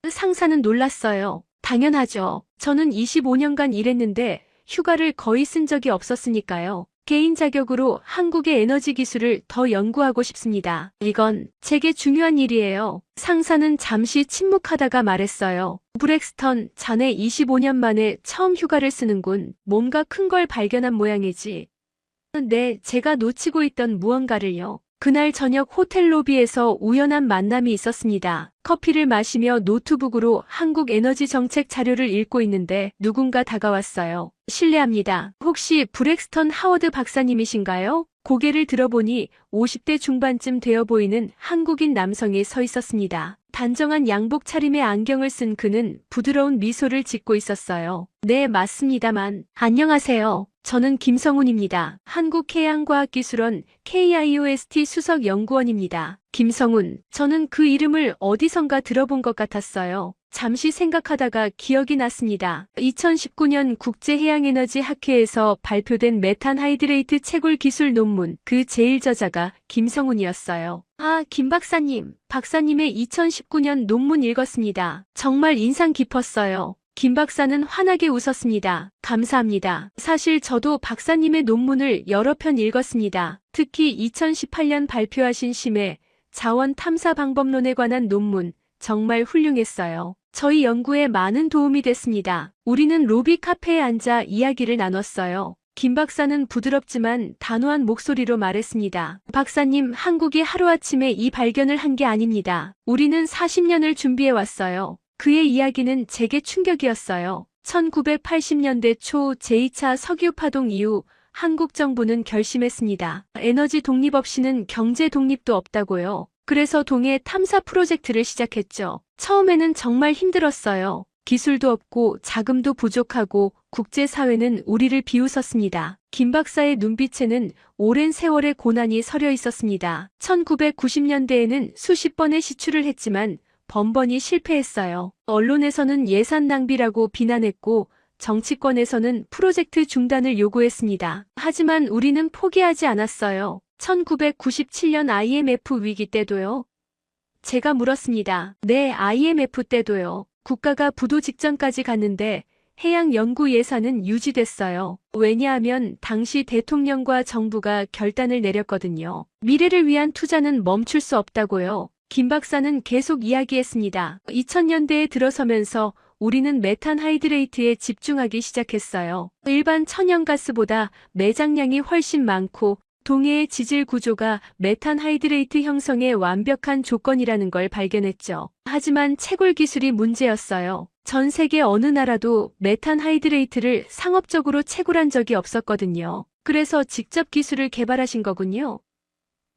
상사는 놀랐어요. 당연하죠. 저는 25년간 일했는데 휴가를 거의 쓴 적이 없었으니까요. 개인 자격으로 한국의 에너지 기술을 더 연구하고 싶습니다. 이건 제게 중요한 일이에요. 상사는 잠시 침묵하다가 말했어요. 브렉스턴, 자네 25년 만에 처음 휴가를 쓰는군. 뭔가 큰 걸 발견한 모양이지. 네, 제가 놓치고 있던 무언가를요. 그날 저녁 호텔 로비에서 우연한 만남이 있었습니다. 커피를 마시며 노트북으로 한국 에너지 정책 자료를 읽고 있는데 누군가 다가왔어요. 실례합니다. 혹시 브렉스턴 하워드 박사님이신가요? 고개를 들어보니 50대 중반쯤 되어 보이는 한국인 남성이 서 있었습니다. 단정한 양복 차림에 안경을 쓴 그는 부드러운 미소를 짓고 있었어요. 네, 맞습니다만. 안녕하세요. 저는 김성훈입니다. 한국해양과학기술원 KIOST 수석 연구원입니다. 김성훈, 저는 그 이름을 어디선가 들어본 것 같았어요. 잠시 생각하다가 기억이 났습니다. 2019년 국제해양에너지학회에서 발표된 메탄하이드레이트 채굴 기술 논문, 그 제일 저자가 김성훈이었어요. 아, 김 박사님. 박사님의 2019년 논문 읽었습니다. 정말 인상 깊었어요. 김 박사는 환하게 웃었습니다. 감사합니다. 사실 저도 박사님의 논문을 여러 편 읽었습니다. 특히 2018년 발표하신 심해 자원 탐사 방법론에 관한 논문, 정말 훌륭했어요. 저희 연구에 많은 도움이 됐습니다. 우리는 로비 카페에 앉아 이야기를 나눴어요. 김 박사는 부드럽지만 단호한 목소리로 말했습니다. 박사님, 한국이 하루아침에 이 발견을 한 게 아닙니다. 우리는 40년을 준비해왔어요. 그의 이야기는 제게 충격이었어요. 1980년대 초 제2차 석유 파동 이후 한국 정부는 결심했습니다. 에너지 독립 없이는 경제 독립도 없다고요. 그래서 동해 탐사 프로젝트를 시작했죠. 처음에는 정말 힘들었어요. 기술도 없고 자금도 부족하고 국제사회는 우리를 비웃었습니다. 김 박사의 눈빛에는 오랜 세월의 고난이 서려 있었습니다. 1990년대에는 수십 번의 시추를 했지만 번번이 실패했어요. 언론에서는 예산 낭비라고 비난했고 정치권에서는 프로젝트 중단을 요구했습니다. 하지만 우리는 포기하지 않았어요. 1997년 IMF 위기 때도요. 제가 물었습니다. 네, IMF 때도요. 국가가 부도 직전까지 갔는데 해양 연구 예산은 유지됐어요. 왜냐하면 당시 대통령과 정부가 결단을 내렸거든요. 미래를 위한 투자는 멈출 수 없다고요. 김 박사는 계속 이야기했습니다. 2000년대에 들어서면서 우리는 메탄하이드레이트에 집중하기 시작했어요. 일반 천연가스보다 매장량이 훨씬 많고 동해의 지질 구조가 메탄하이드레이트 형성의 완벽한 조건이라는 걸 발견했죠. 하지만 채굴 기술이 문제였어요. 전 세계 어느 나라도 메탄하이드레이트를 상업적으로 채굴한 적이 없었거든요. 그래서 직접 기술을 개발하신 거군요.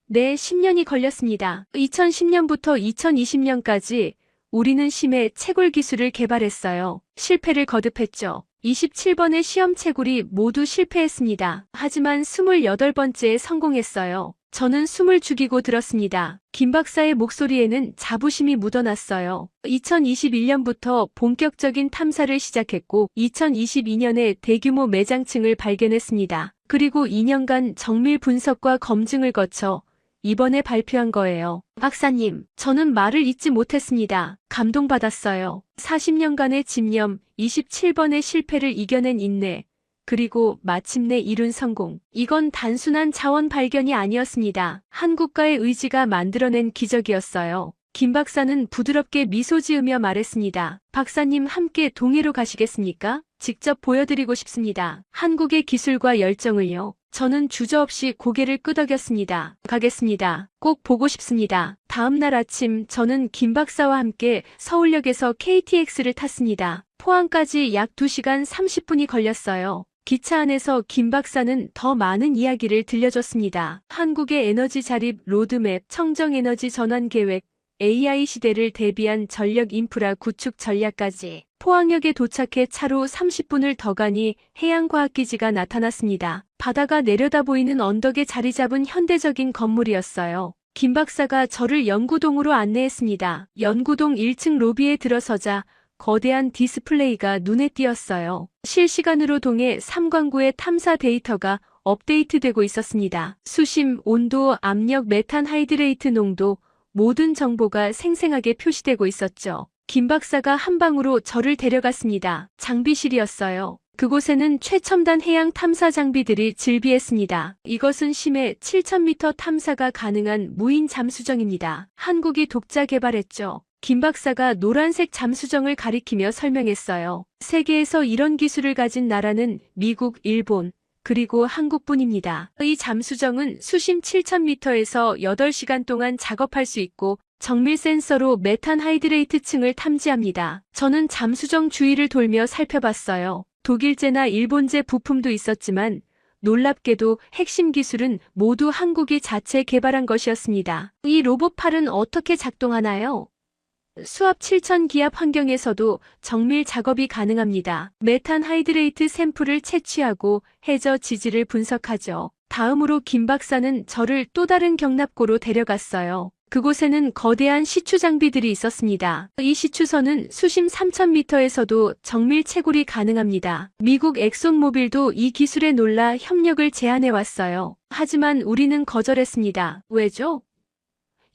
네, 10년이 걸렸습니다. 2010년부터 2020년까지 우리는 심해 채굴 기술을 개발했어요. 실패를 거듭했죠. 27번의 시험 채굴이 모두 실패했습니다. 하지만 28번째에 성공했어요. 저는 숨을 죽이고 들었습니다. 김 박사의 목소리에는 자부심이 묻어났어요. 2021년부터 본격적인 탐사를 시작했고 2022년에 대규모 매장층을 발견했습니다. 그리고 2년간 정밀 분석과 검증을 거쳐 이번에 발표한 거예요. 박사님, 저는 말을 잇지 못했습니다. 감동받았어요. 40년간의 집념, 27번의 실패를 이겨낸 인내, 그리고 마침내 이룬 성공. 이건 단순한 자원 발견이 아니었습니다. 한국과의 의지가 만들어낸 기적이었어요. 김 박사는 부드럽게 미소 지으며 말했습니다. 박사님, 함께 동해로 가시겠습니까? 직접 보여드리고 싶습니다. 한국의 기술과 열정을요. 저는 주저없이 고개를 끄덕였습니다. 가겠습니다. 꼭 보고 싶습니다. 다음 날 아침 저는 김 박사와 함께 서울역에서 KTX를 탔습니다. 포항까지 약 2시간 30분이 걸렸어요. 기차 안에서 김 박사는 더 많은 이야기를 들려줬습니다. 한국의 에너지 자립 로드맵, 청정에너지 전환 계획, AI 시대를 대비한 전력 인프라 구축 전략까지. 포항역에 도착해 차로 30분을 더 가니 해양과학기지가 나타났습니다. 바다가 내려다 보이는 언덕에 자리 잡은 현대적인 건물이었어요. 김 박사가 저를 연구동으로 안내했습니다. 연구동 1층 로비에 들어서자 거대한 디스플레이가 눈에 띄었어요. 실시간으로 동해 3관구의 탐사 데이터가 업데이트되고 있었습니다. 수심, 온도, 압력, 메탄하이드레이트 농도, 모든 정보가 생생하게 표시되고 있었죠. 김 박사가 한 방으로 저를 데려갔습니다. 장비실이었어요. 그곳에는 최첨단 해양 탐사 장비들이 즐비했습니다. 이것은 심해 7,000m 탐사가 가능한 무인 잠수정입니다. 한국이 독자 개발했죠. 김 박사가 노란색 잠수정을 가리키며 설명했어요. 세계에서 이런 기술을 가진 나라는 미국, 일본, 그리고 한국뿐입니다. 이 잠수정은 수심 7,000m에서 8시간 동안 작업할 수 있고 정밀 센서로 메탄하이드레이트 층을 탐지합니다. 저는 잠수정 주위를 돌며 살펴봤어요. 독일제나 일본제 부품도 있었지만 놀랍게도 핵심 기술은 모두 한국이 자체 개발한 것이었습니다. 이 로봇팔은 어떻게 작동하나요? 수압 7000 기압 환경에서도 정밀 작업이 가능합니다. 메탄 하이드레이트 샘플을 채취하고 해저 지질을 분석하죠. 다음으로 김 박사는 저를 또 다른 경납고로 데려갔어요. 그곳에는 거대한 시추 장비들이 있었습니다. 이 시추선은 수심 3000m에서도 정밀 채굴이 가능합니다. 미국 엑손모빌도 이 기술에 놀라 협력을 제안해 왔어요. 하지만 우리는 거절했습니다. 왜죠?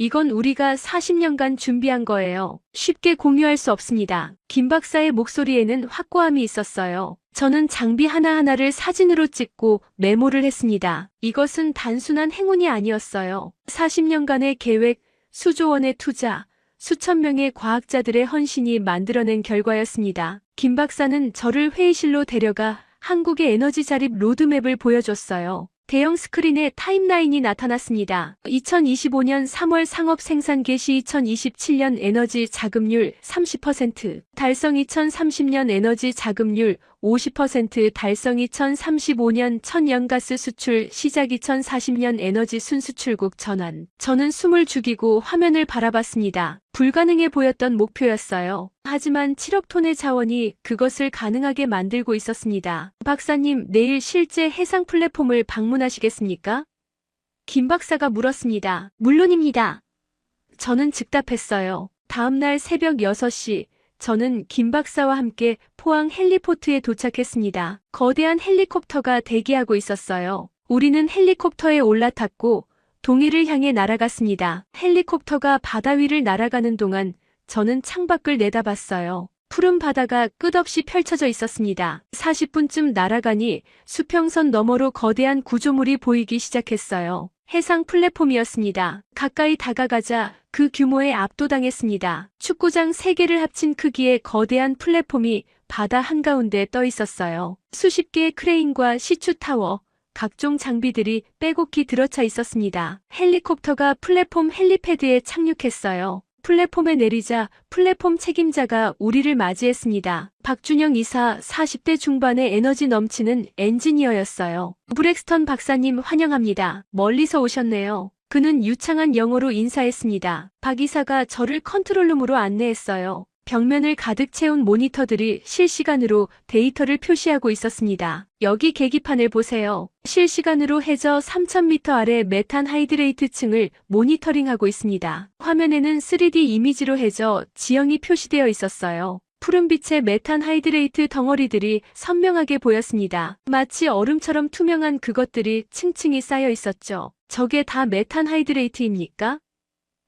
이건 우리가 40년간 준비한 거예요. 쉽게 공유할 수 없습니다. 김 박사의 목소리에는 확고함이 있었어요. 저는 장비 하나하나를 사진으로 찍고 메모를 했습니다. 이것은 단순한 행운이 아니었어요. 40년간의 계획, 수조 원의 투자, 수천 명의 과학자들의 헌신이 만들어낸 결과였습니다. 김 박사는 저를 회의실로 데려가 한국의 에너지 자립 로드맵을 보여줬어요. 대형 스크린에 타임라인이 나타났습니다. 2025년 3월 상업 생산 개시 2027년 에너지 자급률 30% 달성 2030년 에너지 자급률 50% 달성 2035년 천연가스 수출 시작 2040년 에너지 순수출국 전환. 저는 숨을 죽이고 화면을 바라봤습니다. 불가능해 보였던 목표였어요. 하지만 7억 톤의 자원이 그것을 가능하게 만들고 있었습니다. 박사님, 내일 실제 해상 플랫폼을 방문하시겠습니까? 김 박사가 물었습니다. 물론입니다. 저는 즉답했어요. 다음날 새벽 6시, 저는 김 박사와 함께 포항 헬리포트에 도착했습니다. 거대한 헬리콥터가 대기하고 있었어요. 우리는 헬리콥터에 올라탔고 동해를 향해 날아갔습니다. 헬리콥터가 바다 위를 날아가는 동안 저는 창밖을 내다봤어요. 푸른 바다가 끝없이 펼쳐져 있었습니다. 40분쯤 날아가니 수평선 너머로 거대한 구조물이 보이기 시작했어요. 해상 플랫폼이었습니다. 가까이 다가가자 그 규모에 압도당했습니다. 축구장 3개를 합친 크기의 거대한 플랫폼이 바다 한가운데 떠 있었어요. 수십 개의 크레인과 시추 타워, 각종 장비들이 빼곡히 들어차 있었습니다. 헬리콥터가 플랫폼 헬리패드에 착륙했어요. 플랫폼에 내리자 플랫폼 책임자가 우리를 맞이했습니다. 박준영 이사 40대 중반의 에너지 넘치는 엔지니어였어요. 브렉스턴 박사님 환영합니다. 멀리서 오셨네요. 그는 유창한 영어로 인사했습니다. 박 이사가 저를 컨트롤룸으로 안내했어요. 벽면을 가득 채운 모니터들이 실시간으로 데이터를 표시하고 있었습니다. 여기 계기판을 보세요. 실시간으로 해저 3000m 아래 메탄 하이드레이트 층을 모니터링하고 있습니다. 화면에는 3D 이미지로 해저 지형이 표시되어 있었어요. 푸른빛의 메탄 하이드레이트 덩어리들이 선명하게 보였습니다. 마치 얼음처럼 투명한 그것들이 층층이 쌓여 있었죠. 저게 다 메탄 하이드레이트입니까?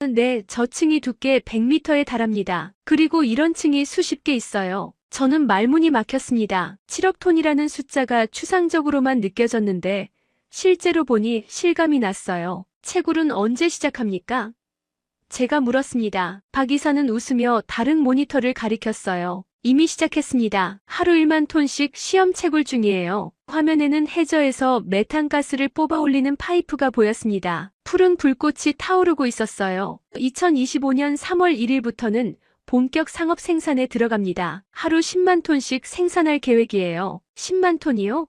네, 저 층이 두께 100m에 달합니다. 그리고 이런 층이 수십 개 있어요. 저는 말문이 막혔습니다. 7억 톤이라는 숫자가 추상적으로만 느껴졌는데 실제로 보니 실감이 났어요. 채굴은 언제 시작합니까? 제가 물었습니다. 박 이사는 웃으며 다른 모니터를 가리켰어요. 이미 시작했습니다. 하루 1만 톤씩 시험 채굴 중이에요. 화면에는 해저에서 메탄가스를 뽑아 올리는 파이프가 보였습니다. 푸른 불꽃이 타오르고 있었어요. 2025년 3월 1일부터는 본격 상업 생산에 들어갑니다. 하루 10만 톤씩 생산할 계획이에요. 10만 톤이요?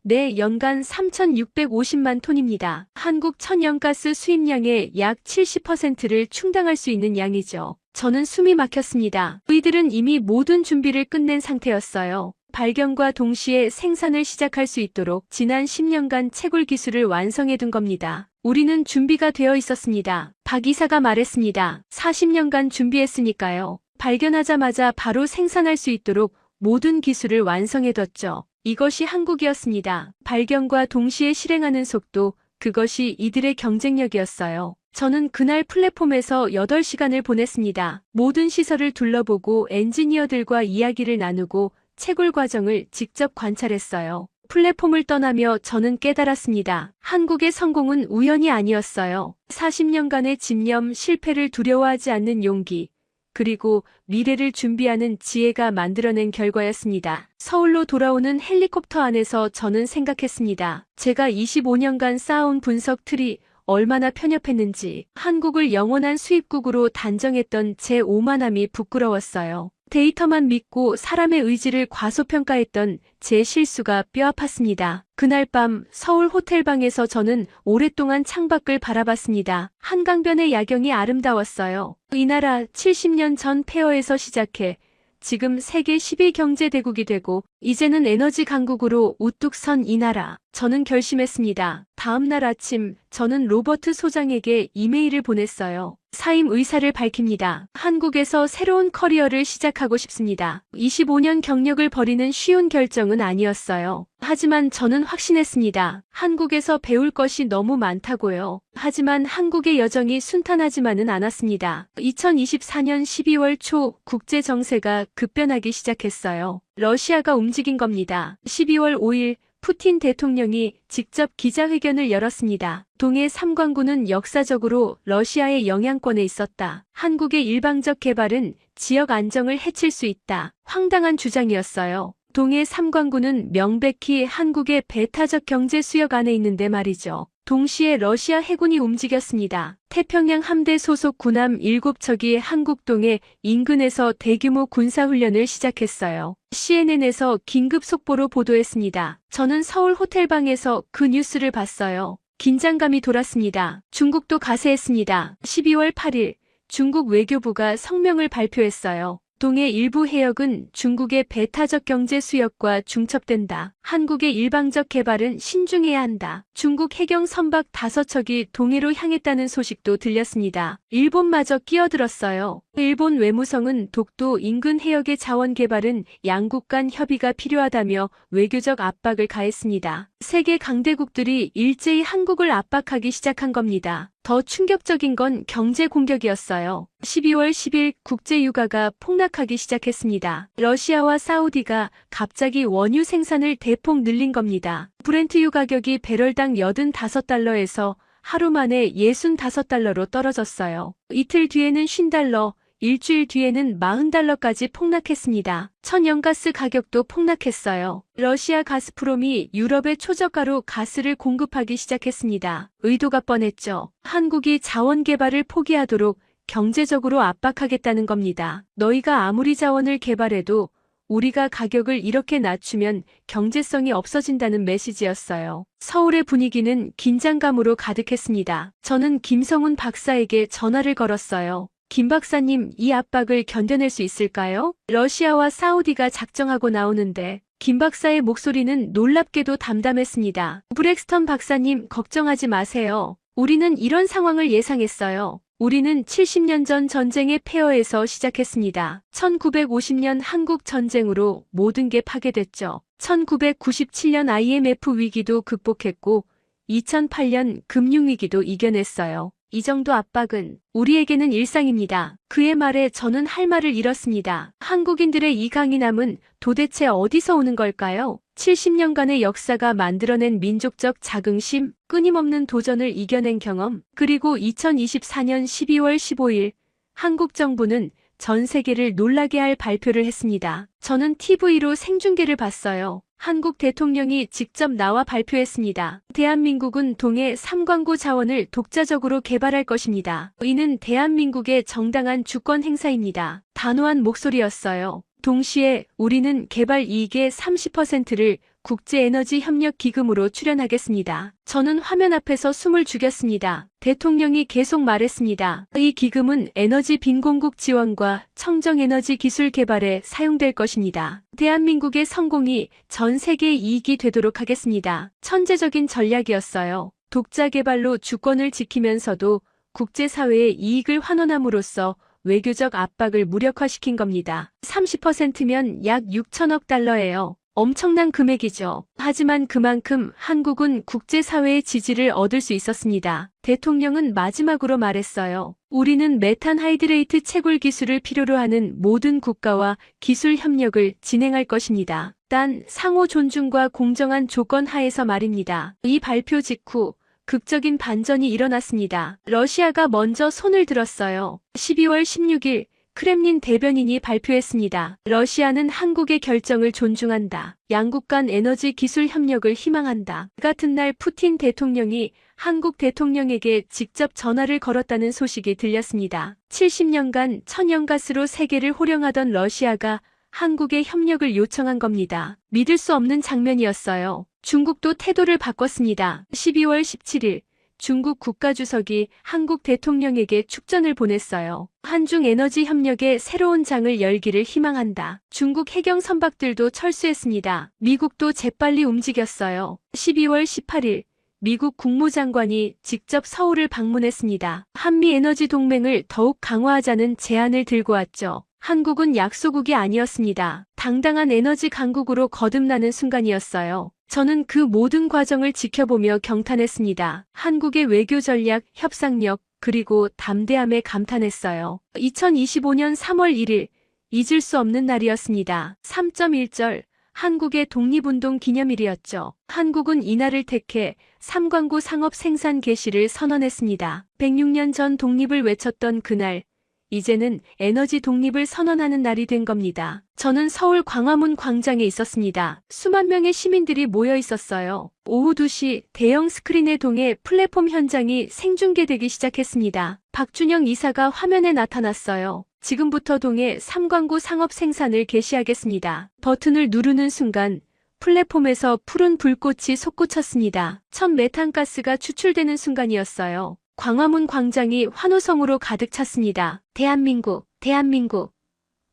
네, 연간 3,650만 톤입니다. 한국 천연가스 수입량의 약 70%를 충당할 수 있는 양이죠. 저는 숨이 막혔습니다. 저희들은 이미 모든 준비를 끝낸 상태였어요. 발견과 동시에 생산을 시작할 수 있도록 지난 10년간 채굴 기술을 완성해둔 겁니다. 우리는 준비가 되어 있었습니다. 박 이사가 말했습니다. 40년간 준비했으니까요. 발견하자마자 바로 생산할 수 있도록 모든 기술을 완성해뒀죠. 이것이 한국이었습니다. 발견과 동시에 실행하는 속도, 그것이 이들의 경쟁력이었어요. 저는 그날 플랫폼에서 8시간을 보냈습니다. 모든 시설을 둘러보고 엔지니어들과 이야기를 나누고 채굴 과정을 직접 관찰했어요. 플랫폼을 떠나며 저는 깨달았습니다. 한국의 성공은 우연이 아니었어요. 40년간의 집념, 실패를 두려워하지 않는 용기, 그리고 미래를 준비하는 지혜가 만들어낸 결과였습니다. 서울로 돌아오는 헬리콥터 안에서 저는 생각했습니다. 제가 25년간 쌓아온 분석 틀이 얼마나 편협했는지, 한국을 영원한 수입국으로 단정했던 제 오만함이 부끄러웠어요. 데이터만 믿고 사람의 의지를 과소평가했던 제 실수가 뼈아팠습니다. 그날 밤 서울 호텔방에서 저는 오랫동안 창밖을 바라봤습니다. 한강변의 야경이 아름다웠어요. 이 나라 70년 전 폐허에서 시작해 지금 세계 11경제대국이 되고 이제는 에너지 강국으로 우뚝 선 이 나라. 저는 결심했습니다. 다음 날 아침 저는 로버트 소장에게 이메일을 보냈어요. 사임 의사를 밝힙니다. 한국에서 새로운 커리어를 시작하고 싶습니다. 25년 경력을 버리는 쉬운 결정은 아니었어요. 하지만 저는 확신했습니다. 한국에서 배울 것이 너무 많다고요. 하지만 한국의 여정이 순탄하지만은 않았습니다. 2024년 12월 초 국제 정세가 급변하기 시작했어요. 러시아가 움직인 겁니다. 12월 5일 푸틴 대통령이 직접 기자회견을 열었습니다. 동해 삼관구는 역사적으로 러시아의 영향권에 있었다. 한국의 일방적 개발은 지역 안정을 해칠 수 있다. 황당한 주장이었어요. 동해 삼관구는 명백히 한국의 배타적 경제 수역 안에 있는데 말이죠. 동시에 러시아 해군이 움직였습니다. 태평양 함대 소속 군함 7척이 한국동해 인근에서 대규모 군사훈련을 시작했어요. CNN에서 긴급 속보로 보도했습니다. 저는 서울 호텔방에서 그 뉴스를 봤어요. 긴장감이 돌았습니다. 중국도 가세했습니다. 12월 8일 중국 외교부가 성명을 발표했어요. 동해 일부 해역은 중국의 배타적 경제 수역과 중첩된다. 한국의 일방적 개발은 신중해야 한다. 중국 해경 선박 5척이 동해로 향했다는 소식도 들렸습니다. 일본마저 끼어들었어요. 일본 외무성은 독도 인근 해역의 자원 개발은 양국 간 협의가 필요하다며 외교적 압박을 가했습니다. 세계 강대국들이 일제히 한국을 압박하기 시작한 겁니다. 더 충격적인 건 경제 공격이었어요. 12월 10일 국제유가가 폭락하기 시작했습니다. 러시아와 사우디가 갑자기 원유 생산을 대폭 늘린 겁니다. 브렌트유 가격이 배럴당 85달러에서 하루 만에 65달러로 떨어졌어요. 이틀 뒤에는 50달러, 일주일 뒤에는 40달러까지 폭락했습니다. 천연가스 가격도 폭락했어요. 러시아 가스프롬이 유럽의 초저가로 가스를 공급하기 시작했습니다. 의도가 뻔했죠. 한국이 자원 개발을 포기하도록 경제적으로 압박하겠다는 겁니다. 너희가 아무리 자원을 개발해도 우리가 가격을 이렇게 낮추면 경제성이 없어진다는 메시지였어요. 서울의 분위기는 긴장감으로 가득했습니다. 저는 김성훈 박사에게 전화를 걸었어요. 김 박사님, 이 압박을 견뎌낼 수 있을까요? 러시아와 사우디가 작정하고 나오는데 김 박사의 목소리는 놀랍게도 담담했습니다. 브렉스턴 박사님, 걱정하지 마세요. 우리는 이런 상황을 예상했어요. 우리는 70년 전 전쟁의 폐허에서 시작했습니다. 1950년 한국 전쟁으로 모든 게 파괴됐죠. 1997년 IMF 위기도 극복했고 2008년 금융위기도 이겨냈어요. 이 정도 압박은 우리에게는 일상입니다. 그의 말에 저는 할 말을 잃었습니다. 한국인들의 이 강인함은 도대체 어디서 오는 걸까요? 70년간의 역사가 만들어낸 민족적 자긍심, 끊임없는 도전을 이겨낸 경험, 그리고 2024년 12월 15일 한국 정부는 전 세계를 놀라게 할 발표를 했습니다. 저는 TV로 생중계를 봤어요. 한국 대통령이 직접 나와 발표했습니다. 대한민국은 동해 삼관구 자원을 독자적으로 개발할 것입니다. 이는 대한민국의 정당한 주권 행사입니다. 단호한 목소리였어요. 동시에 우리는 개발 이익의 30%를 국제에너지협력기금으로 출연하겠습니다. 저는 화면 앞에서 숨을 죽였습니다. 대통령이 계속 말했습니다. 이 기금은 에너지 빈곤국 지원과 청정에너지 기술 개발에 사용될 것입니다. 대한민국의 성공이 전 세계의 이익이 되도록 하겠습니다. 천재적인 전략이었어요. 독자 개발로 주권을 지키면서도 국제사회의 이익을 환원함으로써 외교적 압박을 무력화시킨 겁니다. 30%면 약 6천억 달러예요. 엄청난 금액이죠. 하지만 그만큼 한국은 국제사회의 지지를 얻을 수 있었습니다. 대통령은 마지막으로 말했어요. 우리는 메탄 하이드레이트 채굴 기술을 필요로 하는 모든 국가와 기술 협력을 진행할 것입니다. 단 상호 존중과 공정한 조건 하에서 말입니다. 이 발표 직후 극적인 반전이 일어났습니다. 러시아가 먼저 손을 들었어요. 12월 16일 크렘린 대변인이 발표했습니다. 러시아는 한국의 결정을 존중한다. 양국 간 에너지 기술 협력을 희망한다. 같은 날 푸틴 대통령이 한국 대통령에게 직접 전화를 걸었다는 소식이 들렸습니다. 70년간 천연가스로 세계를 호령하던 러시아가 한국의 협력을 요청한 겁니다. 믿을 수 없는 장면이었어요. 중국도 태도를 바꿨습니다. 12월 17일 중국 국가주석이 한국 대통령에게 축전을 보냈어요. 한중 에너지 협력의 새로운 장을 열기를 희망한다. 중국 해경 선박들도 철수했습니다. 미국도 재빨리 움직였어요. 12월 18일 미국 국무장관이 직접 서울을 방문했습니다. 한미 에너지 동맹을 더욱 강화하자는 제안을 들고 왔죠. 한국은 약소국이 아니었습니다. 당당한 에너지 강국으로 거듭나는 순간이었어요. 저는 그 모든 과정을 지켜보며 경탄했습니다. 한국의 외교 전략, 협상력, 그리고 담대함에 감탄했어요. 2025년 3월 1일, 잊을 수 없는 날이었습니다. 3.1절, 한국의 독립운동 기념일이었죠. 한국은 이날을 택해 삼광구 상업 생산 개시를 선언했습니다. 106년 전 독립을 외쳤던 그날, 이제는 에너지 독립을 선언하는 날이 된 겁니다. 저는 서울 광화문 광장에 있었습니다. 수만 명의 시민들이 모여 있었어요. 오후 2시 대형 스크린에 동해 플랫폼 현장이 생중계되기 시작했습니다. 박준영 이사가 화면에 나타났어요. 지금부터 동해 삼광구 상업 생산을 개시하겠습니다. 버튼을 누르는 순간 플랫폼에서 푸른 불꽃이 솟구쳤습니다. 첫 메탄가스가 추출되는 순간이었어요. 광화문 광장이 환호성으로 가득 찼습니다. 대한민국, 대한민국.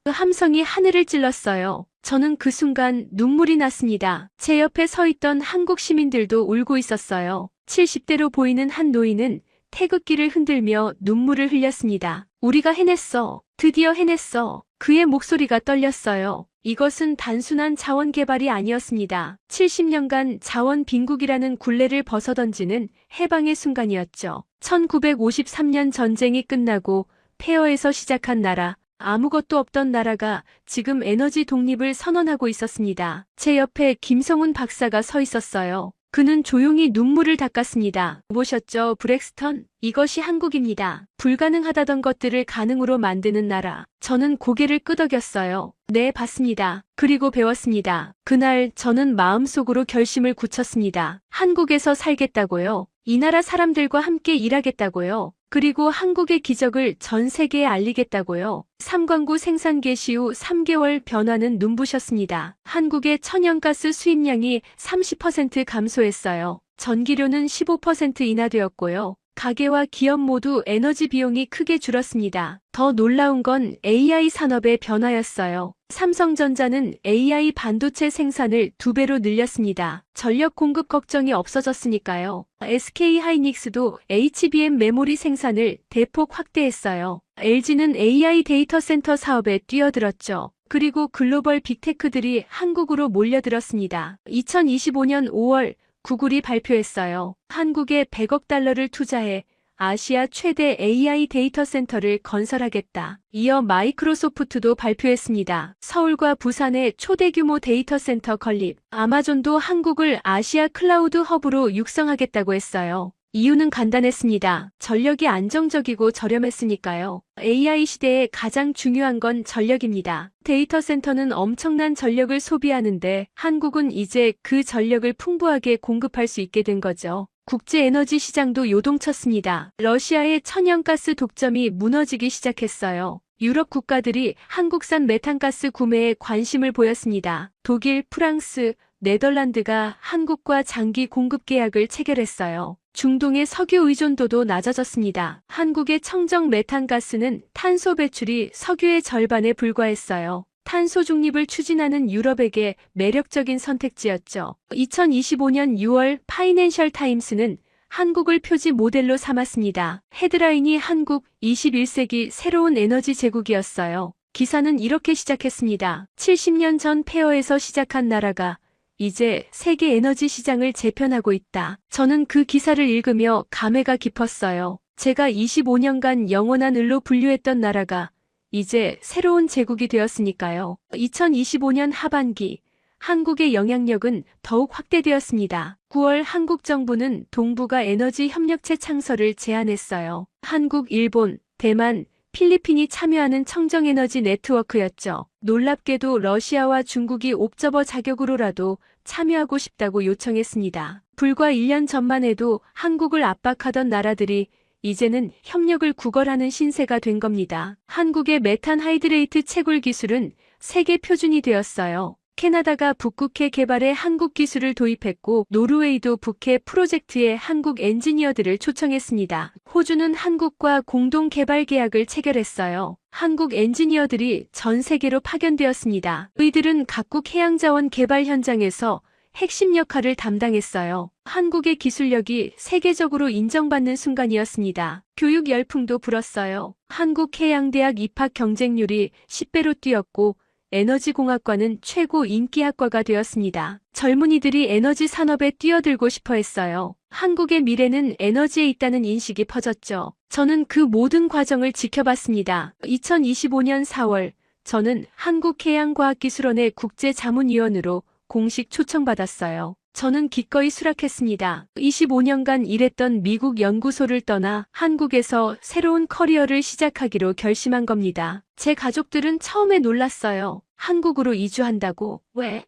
그 함성이 하늘을 찔렀어요. 저는 그 순간 눈물이 났습니다. 제 옆에 서 있던 한국 시민들도 울고 있었어요. 70대로 보이는 한 노인은 태극기를 흔들며 눈물을 흘렸습니다. 우리가 해냈어. 드디어 해냈어. 그의 목소리가 떨렸어요. 이것은 단순한 자원 개발이 아니었습니다. 70년간 자원 빈국이라는 굴레를 벗어던지는 해방의 순간이었죠. 1953년 전쟁이 끝나고 폐허에서 시작한 나라, 아무것도 없던 나라가 지금 에너지 독립을 선언하고 있었습니다. 제 옆에 김성훈 박사가 서 있었어요. 그는 조용히 눈물을 닦았습니다. 보셨죠, 브렉스턴? 이것이 한국입니다. 불가능하다던 것들을 가능으로 만드는 나라. 저는 고개를 끄덕였어요. 네, 봤습니다. 그리고 배웠습니다. 그날 저는 마음속으로 결심을 굳혔습니다. 한국에서 살겠다고요. 이 나라 사람들과 함께 일하겠다고요. 그리고 한국의 기적을 전 세계에 알리겠다고요. 삼광구 생산 개시 후 3개월 변화는 눈부셨습니다. 한국의 천연가스 수입량이 30% 감소했어요. 전기료는 15% 인하되었고요. 가게와 기업 모두 에너지 비용이 크게 줄었습니다. 더 놀라운 건 AI 산업의 변화였어요. 삼성전자는 AI 반도체 생산을 2배로 늘렸습니다. 전력 공급 걱정이 없어졌으니까요. SK하이닉스도 HBM 메모리 생산을 대폭 확대했어요. LG는 AI 데이터 센터 사업에 뛰어들었죠. 그리고 글로벌 빅테크들이 한국으로 몰려들었습니다. 2025년 5월 구글이 발표했어요. 한국에 100억 달러를 투자해 아시아 최대 AI 데이터 센터를 건설하겠다. 이어 마이크로소프트도 발표했습니다. 서울과 부산에 초대 규모 데이터 센터 건립. 아마존도 한국을 아시아 클라우드 허브로 육성하겠다고 했어요. 이유는 간단했습니다. 전력이 안정적이고 저렴했으니까요. AI 시대에 가장 중요한 건 전력입니다. 데이터 센터는 엄청난 전력을 소비하는데 한국은 이제 그 전력을 풍부하게 공급할 수 있게 된 거죠. 국제 에너지 시장도 요동쳤습니다. 러시아의 천연가스 독점이 무너지기 시작했어요. 유럽 국가들이 한국산 메탄가스 구매에 관심을 보였습니다. 독일, 프랑스, 네덜란드가 한국과 장기 공급 계약을 체결했어요. 중동의 석유 의존도도 낮아졌습니다. 한국의 청정 메탄가스는 탄소 배출이 석유의 절반에 불과했어요. 탄소 중립을 추진하는 유럽에게 매력적인 선택지였죠. 2025년 6월 파이낸셜 타임스는 한국을 표지 모델로 삼았습니다. 헤드라인이 한국 21세기 새로운 에너지 제국이었어요. 기사는 이렇게 시작했습니다. 70년 전 폐허에서 시작한 나라가 이제 세계 에너지 시장을 재편하고 있다. 저는 그 기사를 읽으며 감회가 깊었어요. 제가 25년간 영원한 을로 분류했던 나라가 이제 새로운 제국이 되었으니까요. 2025년 하반기 한국의 영향력은 더욱 확대되었습니다. 9월 한국 정부는 동북아 에너지 협력체 창설을 제안했어요. 한국, 일본, 대만, 필리핀이 참여하는 청정에너지 네트워크였죠. 놀랍게도 러시아와 중국이 옵저버 자격으로라도 참여하고 싶다고 요청했습니다. 불과 1년 전만 해도 한국을 압박하던 나라들이 이제는 협력을 구걸하는 신세가 된 겁니다. 한국의 메탄 하이드레이트 채굴 기술은 세계 표준이 되었어요. 캐나다가 북극해 개발에 한국 기술을 도입했고 노르웨이도 북해 프로젝트에 한국 엔지니어들을 초청했습니다. 호주는 한국과 공동 개발 계약을 체결했어요. 한국 엔지니어들이 전 세계로 파견되었습니다. 이들은 각국 해양자원 개발 현장에서 핵심 역할을 담당했어요. 한국의 기술력이 세계적으로 인정받는 순간이었습니다. 교육 열풍도 불었어요. 한국해양대학 입학 경쟁률이 10배로 뛰었고 에너지공학과는 최고 인기학과가 되었습니다. 젊은이들이 에너지 산업에 뛰어들고 싶어 했어요. 한국의 미래는 에너지에 있다는 인식이 퍼졌죠. 저는 그 모든 과정을 지켜봤습니다. 2025년 4월, 저는 한국해양과학기술원의 국제자문위원으로 공식 초청받았어요. 저는 기꺼이 수락했습니다. 25년간 일했던 미국 연구소를 떠나 한국에서 새로운 커리어를 시작하기로 결심한 겁니다. 제 가족들은 처음에 놀랐어요. 한국으로 이주한다고. 왜?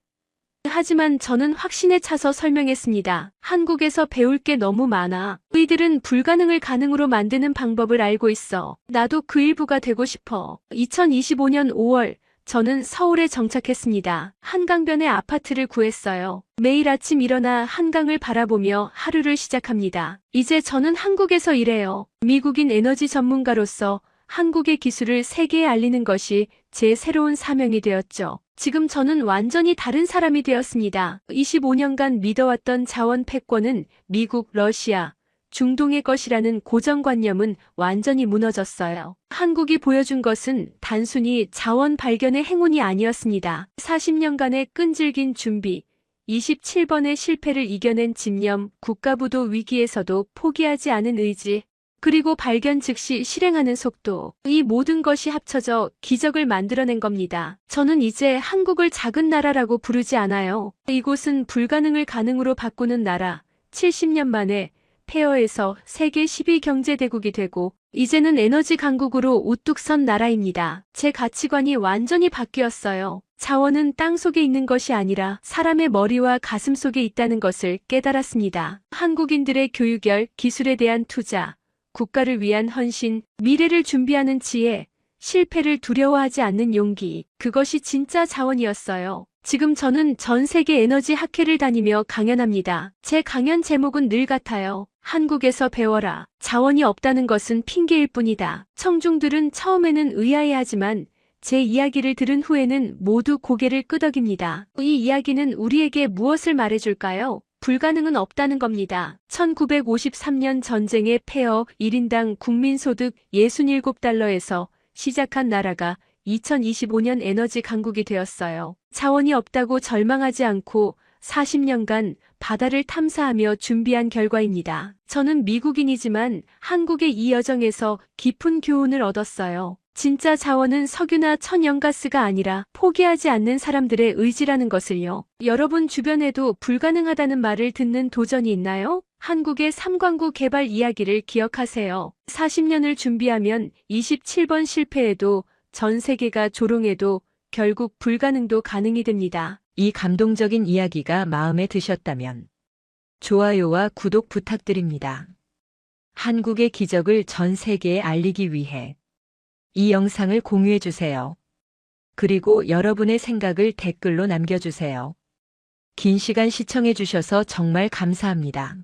하지만 저는 확신에 차서 설명했습니다. 한국에서 배울 게 너무 많아. 이들은 불가능을 가능으로 만드는 방법을 알고 있어. 나도 그 일부가 되고 싶어. 2025년 5월, 저는 서울에 정착했습니다. 한강변에 아파트를 구했어요. 매일 아침 일어나 한강을 바라보며 하루를 시작합니다. 이제 저는 한국에서 일해요. 미국인 에너지 전문가로서 한국의 기술을 세계에 알리는 것이 제 새로운 사명이 되었죠. 지금 저는 완전히 다른 사람이 되었습니다. 25년간 믿어왔던 자원 패권은 미국, 러시아, 중동의 것이라는 고정관념은 완전히 무너졌어요. 한국이 보여준 것은 단순히 자원 발견의 행운이 아니었습니다. 40년간의 끈질긴 준비, 27번의 실패를 이겨낸 집념, 국가부도 위기에서도 포기하지 않은 의지, 그리고 발견 즉시 실행하는 속도, 이 모든 것이 합쳐져 기적을 만들어낸 겁니다. 저는 이제 한국을 작은 나라라고 부르지 않아요. 이곳은 불가능을 가능으로 바꾸는 나라, 70년 만에 폐허에서 세계 10위 경제대국이 되고 이제는 에너지 강국으로 우뚝 선 나라입니다. 제 가치관이 완전히 바뀌었어요. 자원은 땅 속에 있는 것이 아니라 사람의 머리와 가슴 속에 있다는 것을 깨달았습니다. 한국인들의 교육열, 기술에 대한 투자, 국가를 위한 헌신, 미래를 준비하는 지혜, 실패를 두려워하지 않는 용기, 그것이 진짜 자원이었어요. 지금 저는 전 세계 에너지 학회를 다니며 강연합니다. 제 강연 제목은 늘 같아요. 한국에서 배워라. 자원이 없다는 것은 핑계일 뿐이다. 청중들은 처음에는 의아해하지만 제 이야기를 들은 후에는 모두 고개를 끄덕입니다. 이 이야기는 우리에게 무엇을 말해줄까요? 불가능은 없다는 겁니다. 1953년 전쟁의 폐허 1인당 국민소득 67달러에서 시작한 나라가 2025년 에너지 강국이 되었어요. 자원이 없다고 절망하지 않고 40년간 바다를 탐사하며 준비한 결과입니다. 저는 미국인이지만 한국의 이 여정에서 깊은 교훈을 얻었어요. 진짜 자원은 석유나 천연가스가 아니라 포기하지 않는 사람들의 의지라는 것을요. 여러분 주변에도 불가능하다는 말을 듣는 도전이 있나요? 한국의 삼광구 개발 이야기를 기억하세요. 40년을 준비하면 27번 실패해도 전 세계가 조롱해도 결국 불가능도 가능이 됩니다. 이 감동적인 이야기가 마음에 드셨다면 좋아요와 구독 부탁드립니다. 한국의 기적을 전 세계에 알리기 위해 이 영상을 공유해 주세요. 그리고 여러분의 생각을 댓글로 남겨주세요. 긴 시간 시청해 주셔서 정말 감사합니다.